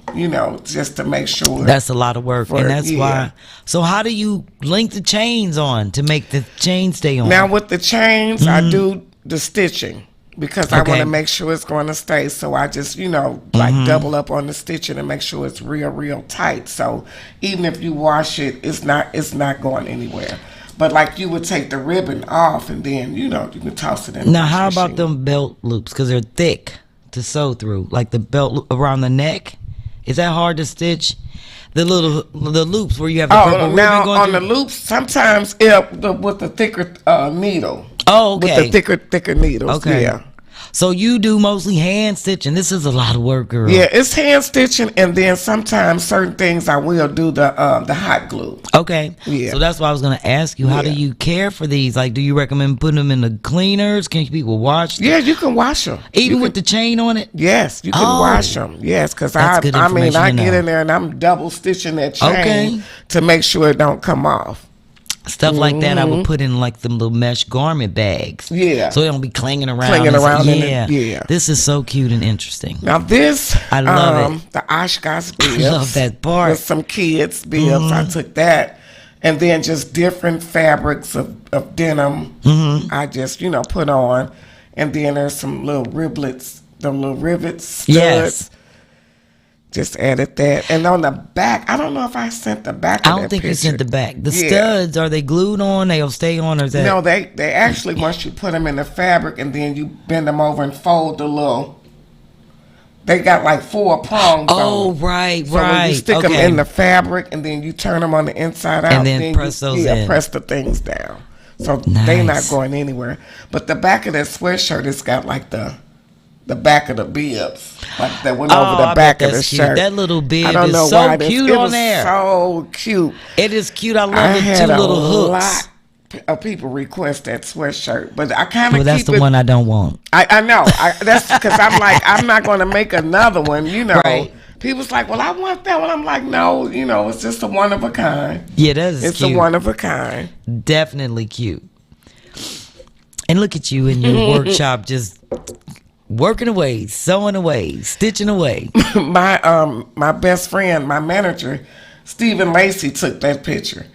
just to make sure. That's a lot of work, and that's why. So how do you link the chains on to make the chain stay on? Now with the chains, I do the stitching. Because I want to make sure it's going to stay. So I just, like double up on the stitching and make sure it's real tight. So even if you wash it, it's not going anywhere. But like you would take the ribbon off and then, you can toss it in. Now, how about them belt loops? Because they're thick to sew through. Like the belt loop around the neck. Is that hard to stitch? The loops where you have the purple ribbon going on through? the loops, sometimes with the thicker needle. Oh, okay. With the thicker needles. Okay. Yeah. So you do mostly hand stitching. This is a lot of work, girl. Yeah, it's hand stitching, and then sometimes certain things I will do the hot glue. Okay. Yeah. So that's why I was going to ask you, how do you care for these? Like, do you recommend putting them in the cleaners? Can people wash them? Yeah, you can wash them. Even with the chain on it? Yes, you can wash them. Yes, because I get in there and I'm double stitching that chain to make sure it don't come off. Stuff like that I would put in like them little mesh garment bags. Yeah. So they don't be clanging around. Yeah. This is so cute and interesting. Now this, I love it. The Oshkosh bibs. I love that part. With some kids bibs. I took that. And then just different fabrics of denim. I just, put on. And then there's some little riblets, the little rivets, studs. Yes. Just added that. And on the back, I don't know if I sent the back of that I don't think picture. you sent the back. The studs, are they glued on? They'll stay on, or is that? No, they actually, once you put them in the fabric and then you bend them over and fold the little, they got like 4 prongs on them. Right. So when you stick them in the fabric and then you turn them on the inside out. And then press those in. Press the things down. So they're not going anywhere. But the back of that sweatshirt, it's got like the back of the bibs, like that went over the back of the shirt. That little bib is so cute on there. So cute. It is cute. I love the 2 little hooks. people request that sweatshirt, but I kind of well, that's the one I don't want. I know. That's because I'm like, I'm not going to make another one, you know. Right. People's like, well, I want that one. I'm like, no, you know, it's just a one of a kind. Yeah, that's it's cute. A one of a kind. Definitely cute. And look at you in your workshop, just working away, sewing away, stitching away. My best friend, my manager, Stephen Lacey, took that picture.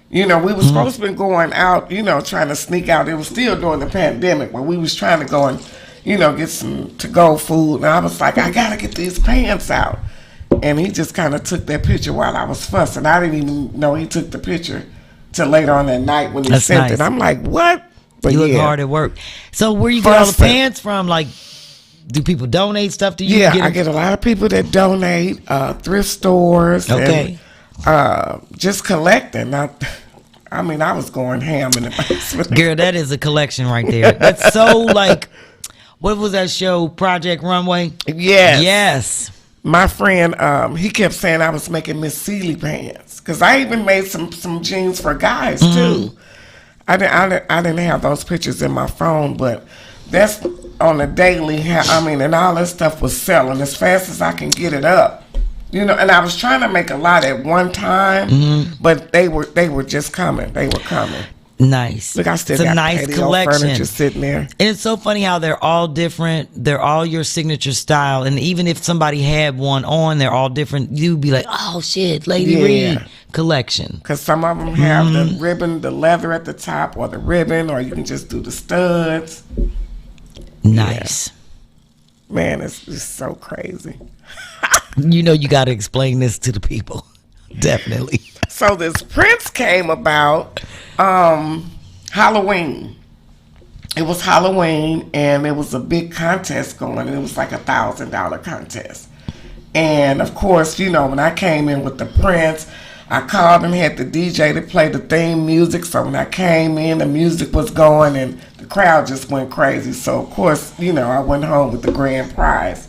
You know, we were supposed to be going out, you know, trying to sneak out. It was still during the pandemic where we was trying to go and, you know, get some to-go food. And I was like, I got to get these pants out. And he just kind of took that picture while I was fussing. I didn't even know he took the picture till later on that night when he sent it. I'm like, what? But you look hard at work. So where you get all the pants from? Like, do people donate stuff to you? Yeah, I get a lot of people that donate, thrift stores. Okay. And, just collecting. I mean, I was going ham in the basement. Girl, that is a collection right there. That's so like, what was that show, Project Runway? Yes. Yes. My friend, he kept saying I was making Miss Seeley pants. Because I even made some jeans for guys, too. I didn't have those pictures in my phone, but that's on the daily. I mean, and all that stuff was selling as fast as I can get it up. You know, and I was trying to make a lot at one time, but they were just coming. They were coming. Nice. Look, I still it's got a nice collection. Furniture sitting there. And it's so funny how they're all different. They're all your signature style. And even if somebody had one on, they're all different. You'd be like, oh, shit, Lady Reed collection. Because some of them have the ribbon, the leather at the top, or the ribbon, or you can just do the studs. Nice. Yeah. Man, it's so crazy. You know you got to explain this to the people. Definitely. So this Prince came about Halloween. It was Halloween, and there was a big contest going. It was like $1,000 contest. And, of course, you know, when I came in with the Prince, I called and had the DJ to play the theme music. So when I came in, the music was going, and the crowd just went crazy. So, of course, you know, I went home with the grand prize.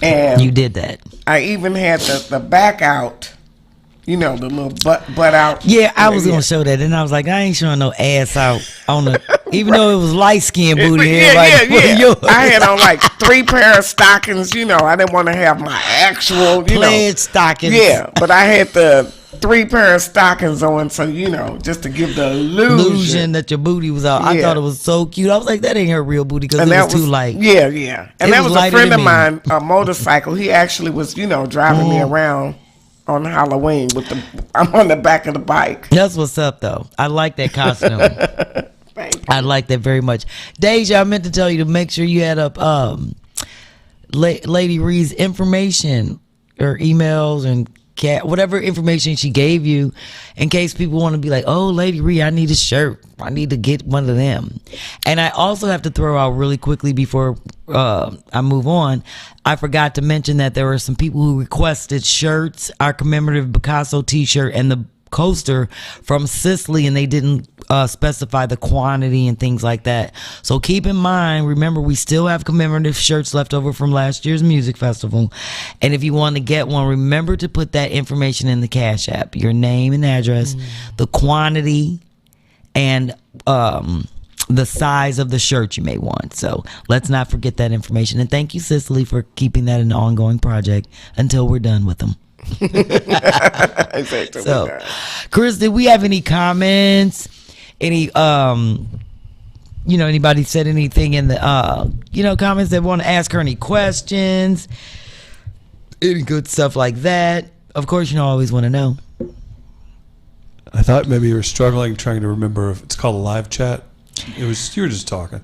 And you did that. I even had the back out, you know, the little butt out. Yeah, I was gonna show that, and I was like, I ain't showing no ass out on the, even though it was light skin booty. Yeah. I had on like 3 pair of stockings. You know, I didn't want to have my actual, you know, stockings. Yeah, but I had the 3 pair of stockings on, so you know, just to give the illusion that your booty was out. I thought it was so cute. I was like, that ain't her real booty because it was too light. Yeah. And that was a friend of mine, a motorcycle. He actually was, you know, driving me around on Halloween with I'm on the back of the bike. That's what's up, though. I like that costume. I like that very much. Deja, I meant to tell you to make sure you had up Lady Reed's information or emails and whatever information she gave you, in case people want to be like, oh, Lady Reed, I need a shirt. I need to get one of them. And I also have to throw out really quickly before I move on, I forgot to mention that there were some people who requested shirts, our commemorative Picasso t-shirt and the coaster from Sicily, and they didn't specify the quantity and things like that. So keep in mind, remember, we still have commemorative shirts left over from last year's music festival, and if you want to get one, remember to put that information in the Cash App, your name and address, the quantity, and the size of the shirt you may want. So let's not forget that information. And thank you, Sicily, for keeping that an ongoing project until we're done with them. Exactly. So, Chris, did we have any comments? Any anybody said anything in the comments that want to ask her any questions? Any good stuff like that? Of course, I always want to know. I thought maybe you were struggling trying to remember if it's called a live chat. You were just talking.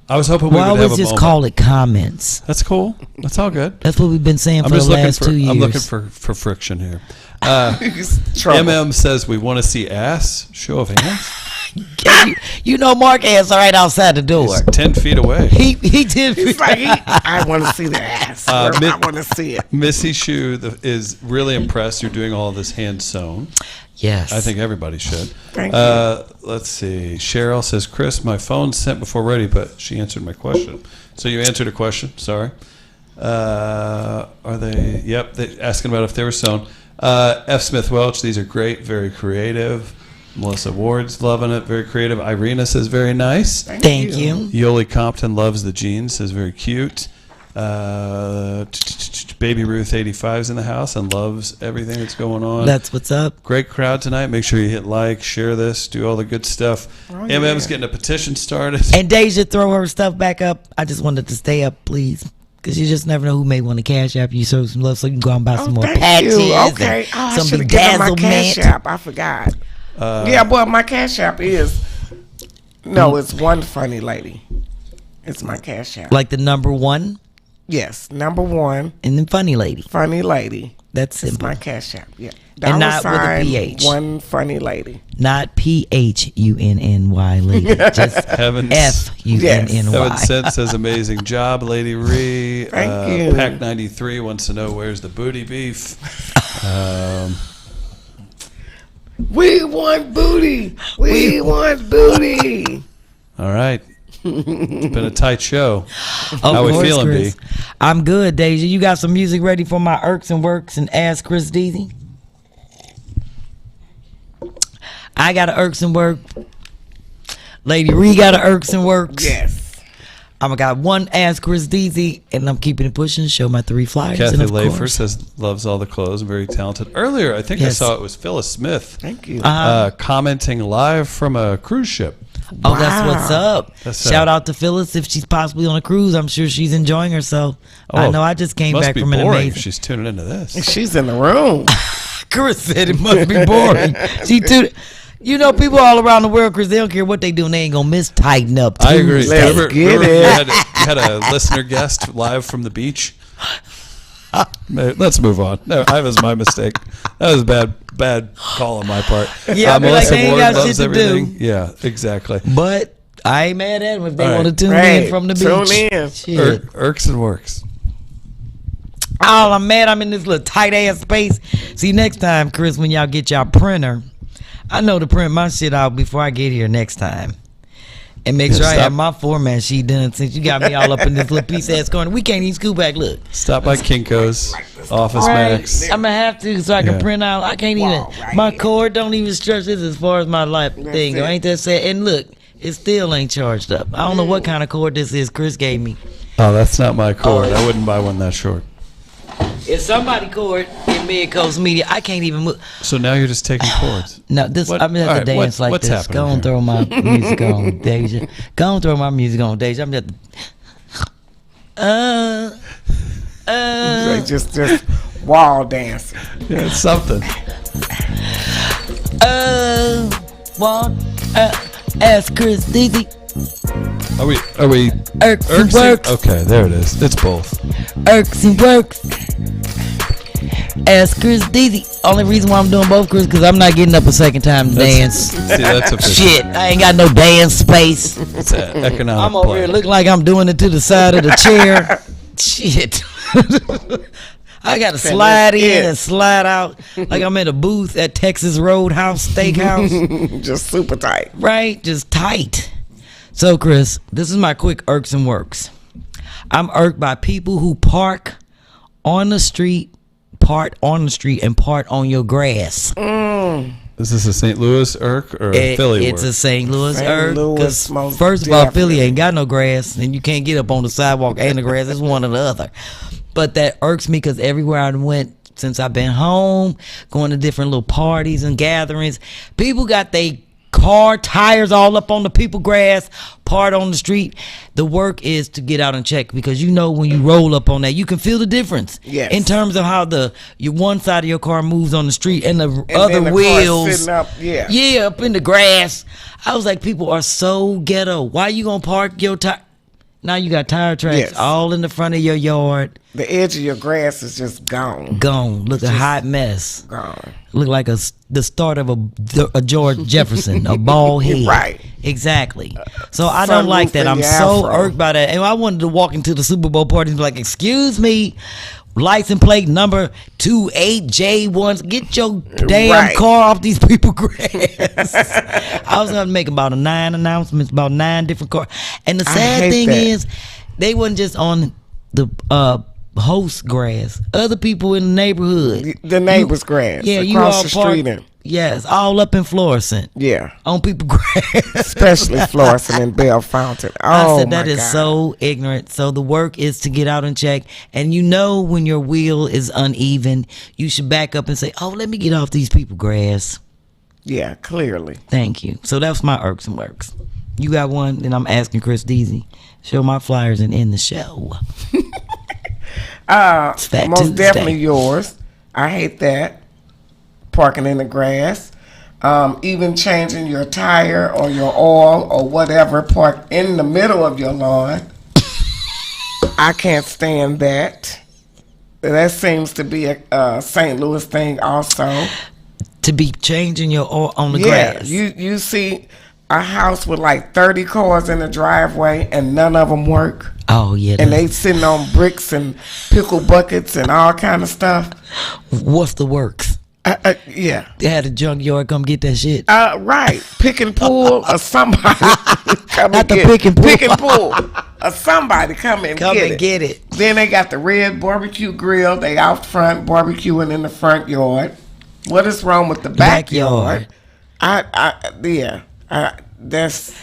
I was hoping we would have a moment. Well, I always just call it comments. That's cool. That's all good. That's what we've been saying for the last 2 years. I'm looking for friction here. MM says we want to see ass. Show of hands. Mark ass right outside the door. He's 10 feet away. He 10 feet. It's like I want to see the ass. I want to see it. Missy Shu is really impressed. You're doing all this hand sewn. Yes. I think everybody should. Thank you. Let's see. Cheryl says, Chris, my phone's sent before ready, but she answered my question. So you answered a question. Sorry. Are they? Yep. They're asking about if they were sewn. F. Smith Welch, these are great, very creative. Melissa Ward's loving it. Very creative. Irina says very nice. Thank you. Yoli Compton loves the jeans. Says very cute. Baby Ruth 85 is in the house and loves everything that's going on. That's what's up. Great crowd tonight. Make sure you hit like, share this, do all the good stuff. M&M's getting a petition started. And Deja, throw her stuff back up. I just wanted to stay up, please. Because you just never know who may want to cash app you so some love, so you can go out and buy some more patches. Okay. I should have given my cash app. I forgot. My cash app is it's one funny lady. It's my cash app. Like the number one? Yes, number one. And then funny lady. Funny lady. That's simple. It's my cash app. Yeah. And not with a PH. One funny lady. Not PHUNNY lady. Just FUNNY. Evan Sent says amazing job, Lady Ree. Thank you. Pack 93 wants to know where's the booty beef. We want booty. We want booty. All right. It's been a tight show. How we feeling, Chris? B? I'm good, Deja. You got some music ready for my Irks and Works and Ask Chris Deasy? I got an Irks and Work. Lady Ree got an Irks and Works. Yes. I got one Ask Chris Deasy, and I'm keeping it pushing. Show my 3 flyers. Kathy Lafer says loves all the clothes. Very talented. Earlier, I think I saw it was Phyllis Smith. Thank you. Commenting live from a cruise ship. Oh, that's what's up. Shout out to Phyllis if she's possibly on a cruise. I'm sure she's enjoying herself. I know I just came back from an amazing. She's tuning into this. She's in the room. Chris said it must be boring. She tuned. You know, people all around the world, Chris, they don't care what they do, and they ain't gonna miss tighten up. I agree. Remember you had a listener guest live from the beach. Let's move on. No, that was my mistake. That was a bad call on my part. Yeah, Melissa like Ward loves everything. Yeah, exactly. But I ain't mad at them if they want to tune in from the beach. Tune in. Irks and Works. Oh, I'm mad I'm in this little tight ass space. See, next time, Chris, when y'all get y'all printer, I know to print my shit out before I get here next time. And make sure I have my format sheet done, since you got me all up in this little piece ass corner. We can't even scoot back. Look. Stop by Kinko's, Office Max. I'm going to have to so I can print out. I can't even. My cord don't even stretch this as far as my life thing. Ain't that sad? And look, it still ain't charged up. I don't know what kind of cord this is Chris gave me. Oh, that's not my cord. I wouldn't buy one that short. If somebody cord in Mid Coast Media, I can't even move. So now you're just taking chords. No, I'm gonna have to dance like this. Go on, throw my music on, Deja. Go on, throw my music on, Deja. I'm just just wall dancing. Yeah, it's something. Ask Chris Deasy. Are we Irks and Works? Okay, there it is. It's both. Irks and Works. Ask Chris Deasy. Only reason why I'm doing both, Chris, because I'm not getting up a second time to dance. See, that's official. Shit, I ain't got no dance space. It's an economic I'm over play. here looking like I'm doing it to the side of the chair. Shit. I got to slide in and slide out like I'm in a booth at Texas Roadhouse Steakhouse. Just super tight. Right? Just tight. So, Chris, this is my quick Irks and Works. I'm irked by people who park on the street, part on your grass. Is this a St. Louis irk or a Philly It's work? a St. Louis irk. Louis, First of all, Philly ain't got no grass, and you can't get up on the sidewalk and the grass. It's one or the other. But that irks me because everywhere I went since I've been home, going to different little parties and gatherings, people got they car tires all up on the people grass, part on the street. The work is to get out and check, because you know when you roll up on that, you can feel the difference. Yes. In terms of how your one side of your car moves on the street and the And other then the wheels car sitting up, up in the grass. I was like, people are so ghetto. Why you gonna park your tire? Now you got tire tracks all in the front of your yard. The edge of your grass is just gone. Look a hot mess. Gone. Look like the start of a George Jefferson, a bald head. Right. Exactly. So I don't like that. I'm so irked by that. And I wanted to walk into the Super Bowl party and be like, excuse me, license plate number 28J1. Get your damn car off these people grass. I was going to make about 9 announcements, about 9 different cars. And the sad thing is, they wasn't just on the host grass. Other people in the neighborhood. The neighbor's grass. Yeah, across you all the park. street. Yes, all up in fluorescent. Yeah. On people grass. Especially fluorescent and Bell Fountain. Oh, I said that my is God. so ignorant. So the work is to get out and check. And you know when your wheel is uneven, you should back up and say, oh, let me get off these people grass. Yeah, clearly. Thank you. So that's my irks and works. You got one, then I'm asking Chris Deasy. Show my flyers and end the show. Most Tuesday. definitely yours. I hate that. Parking in the grass. Even changing your tire or your oil or whatever, park in the middle of your lawn. I can't stand that. That seems to be a St. Louis thing also. To be changing your oil on the Yeah, grass. you see a house with like 30 cars in the driveway and none of them work. Oh, yeah. And they sitting on bricks and pickle buckets and all kind of stuff. What's the works? Yeah. They had a junkyard come get that shit. Right. Pick and pull or somebody come Not and the get pick and pull. Pick and pull. Or somebody come and Get it. Then they got the red barbecue grill. They out front barbecuing in the front yard. What is wrong with the backyard? That's.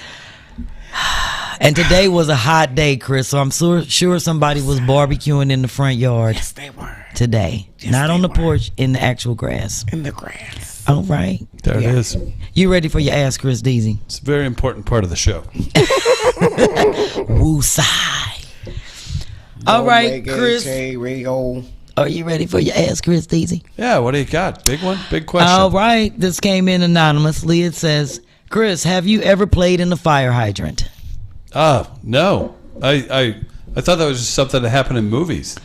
And today was a hot day, Chris. So I'm sure somebody was barbecuing in the front yard. Yes, they were. Today. Yes, Not on the were. porch, in the actual grass. In the grass. All right. There Yeah. it is. You ready for your ass, Chris Deasy? It's a very important part of the show. Woo-side. All right, Chris. Are you ready for your ass, Chris Deasy? Yeah, what do you got? Big one? Big question. All right. This came in anonymously. It says, Chris, have you ever played in a fire hydrant? No. I thought that was just something that happened in movies.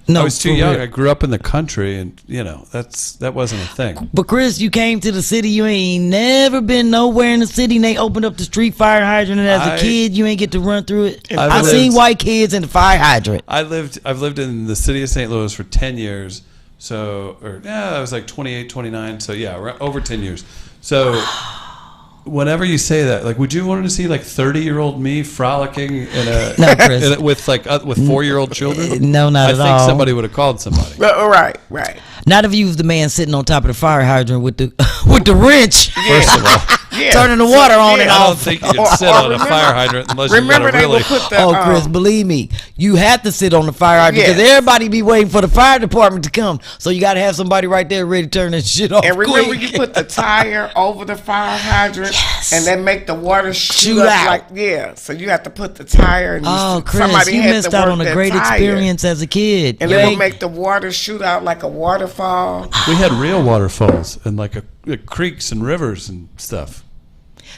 No, I was too for young. real. I grew up in the country, and that wasn't a thing. But Chris, you came to the city. You ain't never been nowhere in the city. And they opened up the street fire hydrant, and as a kid, you ain't get to run through it. I've seen white kids in the fire hydrant. I've lived in the city of St. Louis for 10 years. I was like 28, 29. So yeah, over 10 years. So whenever you say that, like, would you want to see like 30-year-old me frolicking in a No, Chris. with 4-year-old children? No, not at all. I think somebody would have called somebody. Right. Not if you was the man sitting on top of the fire hydrant with the wrench. First of all. Yeah. Turning the water on and I don't off. think you can sit on a fire hydrant unless you got a They really. will put the. Oh, Chris, believe me, you have to sit on the fire hydrant because everybody be waiting for the fire department to come. So you got to have somebody right there ready to turn that shit off. And remember, quick. you put the tire over the fire hydrant, Yes. and then make the water shoot Shoot up out. So you have to put the tire. And Oh, Chris, somebody you had missed to out work on a that great tire. experience as a kid. And You they would ain't- make the water shoot out like a waterfall. We had real waterfalls and like creeks and rivers and stuff.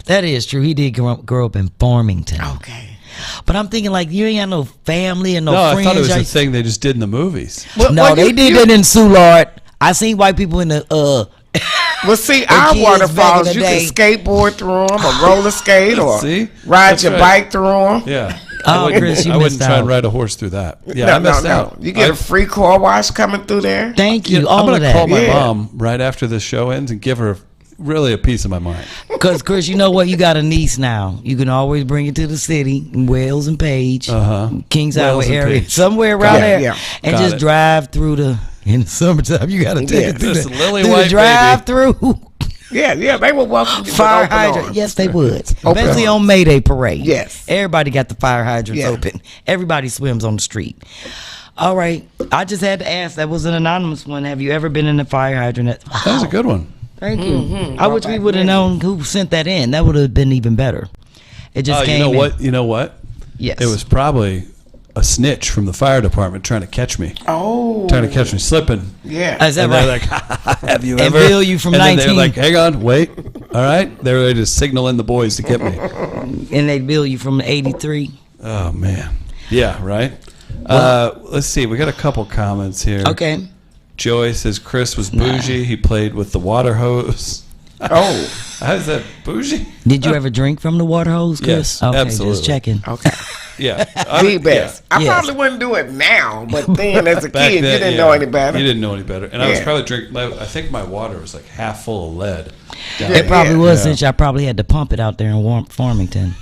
That is true. He did grow up in Farmington. Okay. But I'm thinking like you ain't got no family and no No, friends. I thought it was a Like- thing they just did in the movies. No, they did that in Soulard. I seen white people in the Well, see, kids our back in waterfalls, the you day. can skateboard through them or roller skate or See? ride That's your right. bike through them. Yeah. Oh, Chris, you I wouldn't missed try and out. ride a horse through that. Yeah, I missed out. You get a free car wash coming through there. Thank you. I'm All going of to that. call my Yeah. mom right after this show ends and give her really a piece of my mind. Because, Chris, you know what? You got a niece now. You can always bring it to the city, Wells and Page, Kings Highway Wells and area, Page. somewhere around Got it, there, yeah. and Got just it. drive through the. In the summertime, you got to take it through This the, lily through white the drive-through Yeah, they will welcome you with fire open hydrant. arms. Yes, they would. Open Especially arms. on May Day parade. Yes. Everybody got the fire hydrants Yeah. open. Everybody swims on the street. All right. I just had to ask. That was an anonymous one. Have you ever been in a fire hydrant? That was a good one. Thank you. I wish we would have known who sent that in. That would have been even better. It just came in. You know what? Yes. It was probably a snitch from the fire department trying to catch me. Oh. Trying to catch me slipping. Yeah. Is that And right? they're like, have you And ever? bill you from and then 19. they're like, hang on, wait. All right. They were just signaling the boys to get me. And they bill you from 83. Oh, man. Yeah, right? Let's see. We got a couple comments here. Okay. Joey says Chris was bougie. He played with the water hose. Oh. How's that bougie? Did you ever drink from the water hose, Chris? Yes, okay, absolutely. just checking. Okay. Yeah. The best. I Yes. probably wouldn't do it now, but then as a Back kid, then, you didn't yeah. know any better. You didn't know any better. And I was Yeah. probably drinking, I think my water was like half full of lead. down Yeah. It probably was Yeah. since I probably had to pump it out there in Farmington.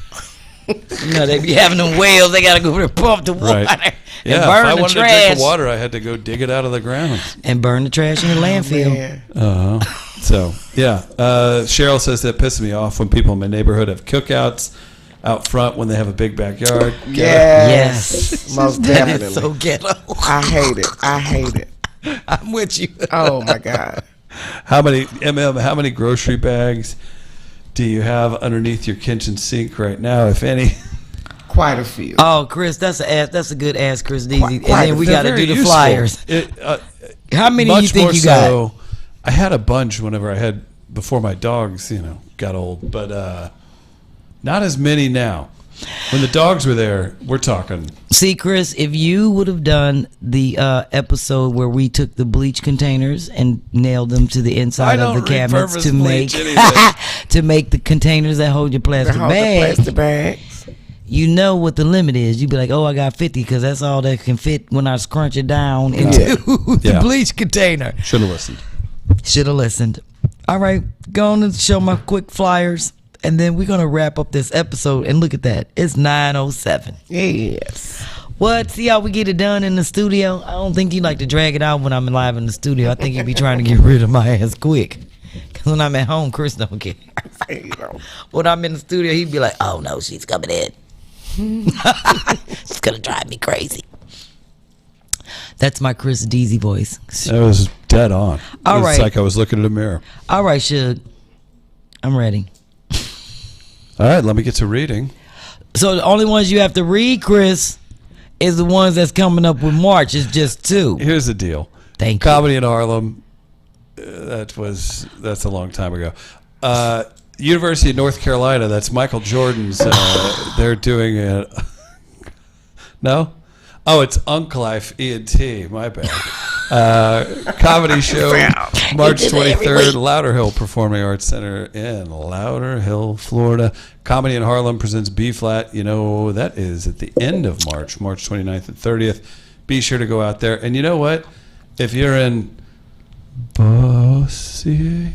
You know, they be having them wells. They got to go over there and pump the water Right. and Yeah, burn if I the wanted trash. to drink the water, I had to go dig it out of the ground. And burn the trash in the landfill. Man. Uh-huh. So, yeah. Cheryl says that pisses me off when people in my neighborhood have cookouts out front when they have a big backyard. Yes. Most That definitely. is so ghetto. I hate it. I'm with you. Oh, my God. How many grocery bags do you have underneath your kitchen sink right now, if any? Quite a few. Oh, Chris, that's a good ass, Chris Deasy. And Quite- then we They're got to very do the useful. flyers. How many do you think you got? I had a bunch before my dogs, got old, but not as many now. When the dogs were there, we're talking. See, Chris, if you would have done the episode where we took the bleach containers and nailed them to the inside of the cabinets to make to make the containers that hold your plastic bags, you know what the limit is. You'd be like, oh, I got 50 because that's all that can fit when I scrunch it down into the bleach container. Should have listened. All right, going to show my quick flyers. And then we're going to wrap up this episode. And look at that. It's 9:07. Yes. What? See how we get it done in the studio? I don't think you like to drag it out when I'm live in the studio. I think you'd be trying to get rid of my ass quick. Because when I'm at home, Chris don't care. When I'm in the studio, he'd be like, oh, no, she's coming in. She's going to drive me crazy. That's my Chris Deasy voice. That was dead on. All right. It's like I was looking at a mirror. All right, Suge. I'm ready. All right, let me get to reading. So the only ones you have to read, Chris, is the ones that's coming up with March. It's just 2. Here's the deal. Thank Comedy in Harlem. That's a long time ago. University of North Carolina. That's Michael Jordan's. They're doing it. No? Oh, it's Uncle Life ENT. My bad. Comedy show March 23rd, Lauderhill Performing Arts Center in Lauderhill, Florida. Comedy in Harlem presents B-Phlat. That is at the end of March 29th and 30th. Be sure to go out there. And you know what? If you're in Bossier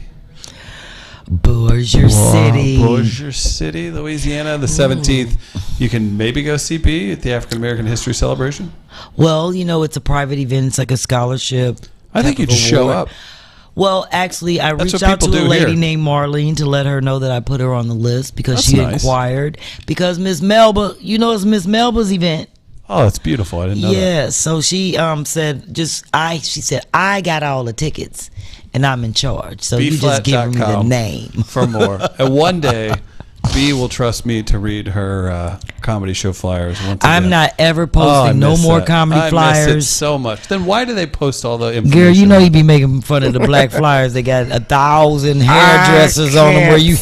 City, Louisiana, the 17th, you can maybe go see B at the African American History Celebration. Well, it's a private event. It's like a scholarship. I think you just show up. Well, actually, I That's reached what out to people a do lady here. named Marlene to let her know that I put her on the list because That's she nice. inquired. Because Miss Melba, it's Miss Melba's event. Oh, that's beautiful. I didn't know that. Yeah, so she said, she said, I got all the tickets and I'm in charge. So you just give me the name. For more. And one day, B will trust me to read her comedy show flyers once again. I'm not ever posting no more comedy flyers. I miss it so much. Then why do they post all the information? Girl, you be making fun of the black flyers. They got 1,000 hairdressers on them where you...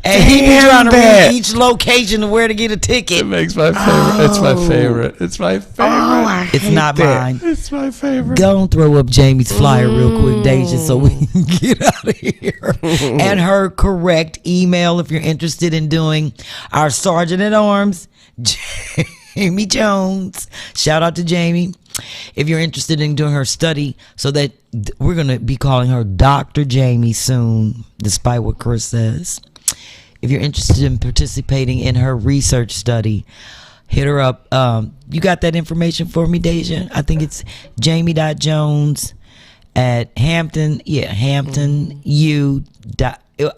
And he be trying to read each location of where to get a ticket. It makes my favorite. It's my favorite. It's my favorite. It's not mine. It's my favorite. Go and throw up Jamie's flyer real quick, Deja, so we can get out of here. And her correct email if you're interested in doing our Sergeant at Arms, Jamie Jones. Shout out to Jamie. If you're interested in doing her study, so that we're going to be calling her Dr. Jamie soon, despite what Chris says. If you're interested in participating in her research study, hit her up. You got that information for me, Deja? I think it's jamie.jones at Hampton. Yeah, HamptonU.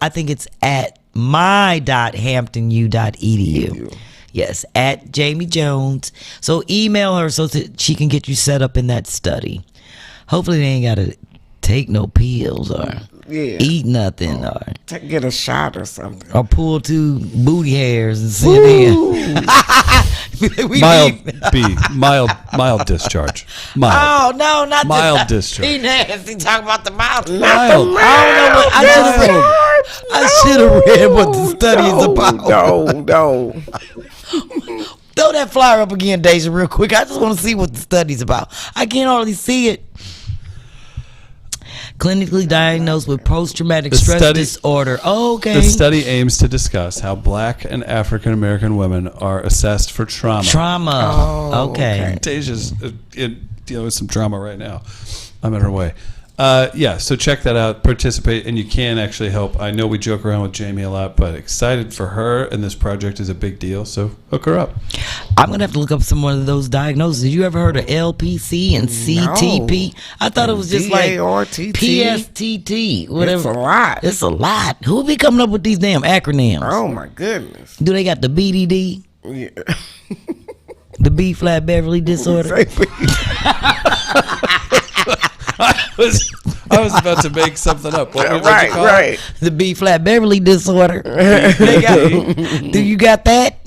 I think it's at my.hamptonu.edu. Yes, at Jamie Jones. So email her so that she can get you set up in that study. Hopefully they ain't got to take no pills or eat nothing or get a shot or something. Or pull 2 booty hairs and send in. Mild discharge. Mild. Oh no, not mild discharge. He nasty. Talk about the mild. Mild. I should have read what the study is about. No. Throw that flyer up again, Deja, real quick. I just want to see what the study's about. I can't hardly see it. Clinically diagnosed with post-traumatic stress disorder. Oh, okay. The study aims to discuss how Black and African American women are assessed for trauma. Oh, okay. Deja's dealing with some trauma right now. I'm in her way. So check that out, participate, and you can actually help. I know we joke around with Jamie a lot, but excited for her, and this project is a big deal, so hook her up. I'm going to have to look up some of those diagnoses. Did you ever heard of LPC and CTP? No. I thought it was just like DARTT. PSTT, whatever. It's a lot. It's a lot. Who be coming up with these damn acronyms? Oh, my goodness. Do they got the BDD? Yeah. The B-Flat Beverly disorder? I was about to make something up. What'd you call it? Right. The B-Flat Beverly disorder. Do you got that?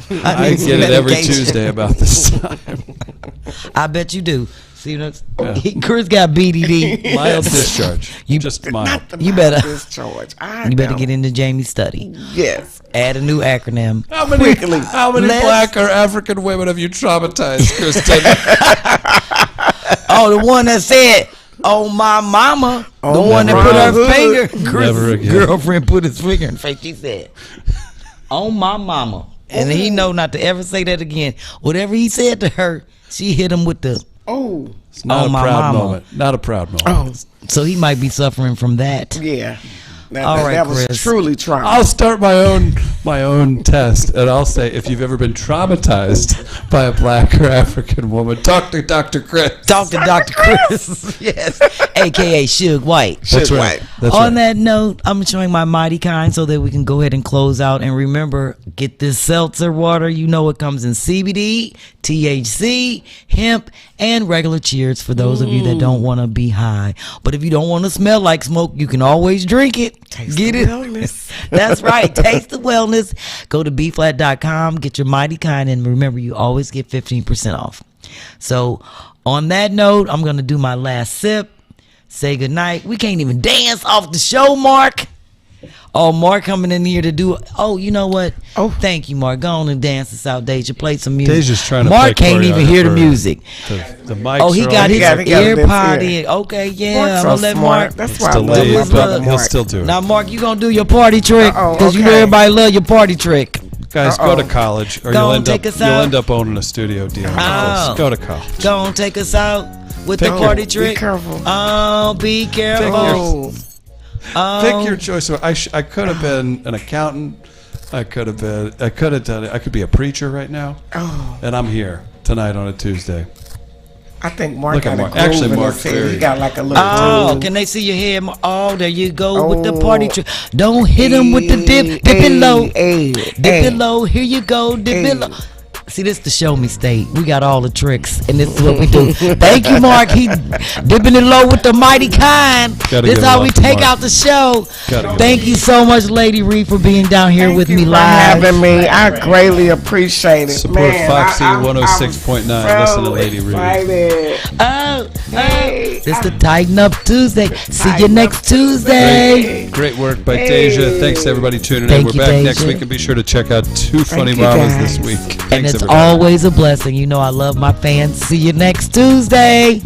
I get it every Tuesday about this time. I bet you do. See, Chris got BDD. Mild discharge. Just mild. You better discharge. Get into Jamie's study. Yes. Add a new acronym. How many black or African women have you traumatized, Kristen? Oh, the one that said, "Oh my mama," the one that put her finger. Chris' girlfriend put his finger in her face. She said, "Oh my mama," and he know not to ever say that again. Whatever he said to her, she hit him with the. Oh, it's not a proud moment. Not a proud moment. Oh, so he might be suffering from that. Yeah. That was Chris. truly trauma. I'll start my own test, and I'll say, if you've ever been traumatized by a black or African woman, talk to Dr. Chris. Talk to Dr. Chris. Yes, a.k.a. Suge White. That's right. On that note, I'm showing my mighty kind so that we can go ahead and close out. And remember, get this seltzer water. You know it comes in CBD, THC, hemp, and regular cheers for those of you that don't want to be high. But if you don't want to smell like smoke, you can always drink it. Taste Get the it? wellness. That's right. Taste the wellness. Go to BPhlat.com. Get your mighty kind. And remember, you always get 15% off. So on that note, I'm going to do my last sip. Say goodnight. We can't even dance off the show, Mark. Oh, Mark coming in here to do. Oh, you know what? Oh, thank you, Mark. Go on and dance us out, Deja. Play some music. Deja's trying to Mark play can't even hear the music. The mics. Oh, he got his earpod in. in. Okay, yeah. Mark's I'm so gonna let smart. Mark. That's why I love my brother He'll Mark. still do it. Now, Mark, you gonna do your party trick because you know okay. everybody love your party trick. Guys, go to college, or Go you'll on, take us out. end up owning a studio deal. Oh. Go to college. Go on, take us out with the party trick. Be careful. Oh, be careful. Pick your choice. I could have been an accountant. I could have done it. I could be a preacher right now. Oh. And I'm here tonight on a Tuesday. I think Mark Look got at a Mark. groove Actually, in Mark his head. very- He got like a little Oh, groove. can they see your head? Oh, there you go with the party trick. Don't hit him with the dip it low. Dip it low. Here you go. Dip it low. See, this is the show me state. We got all the tricks, and this is what we do. Thank you, Mark. He dipping it low with the mighty kind. This is how we take out the show. Thank you so much, Lady Ree, for being down here with me live. Having me. I greatly appreciate it. Support Man, Foxy I'm 106.9. Listen to Lady Ree. It's the Tighten Up Tuesday. See you next Tuesday. Great work by Deja. Thanks to everybody tuning in. Thank We're you, back Deja. next week, and be sure to check out Two Funny you, Mamas guys. this week. And Thanks, it's everybody. always a blessing. You know I love my fans. See you next Tuesday.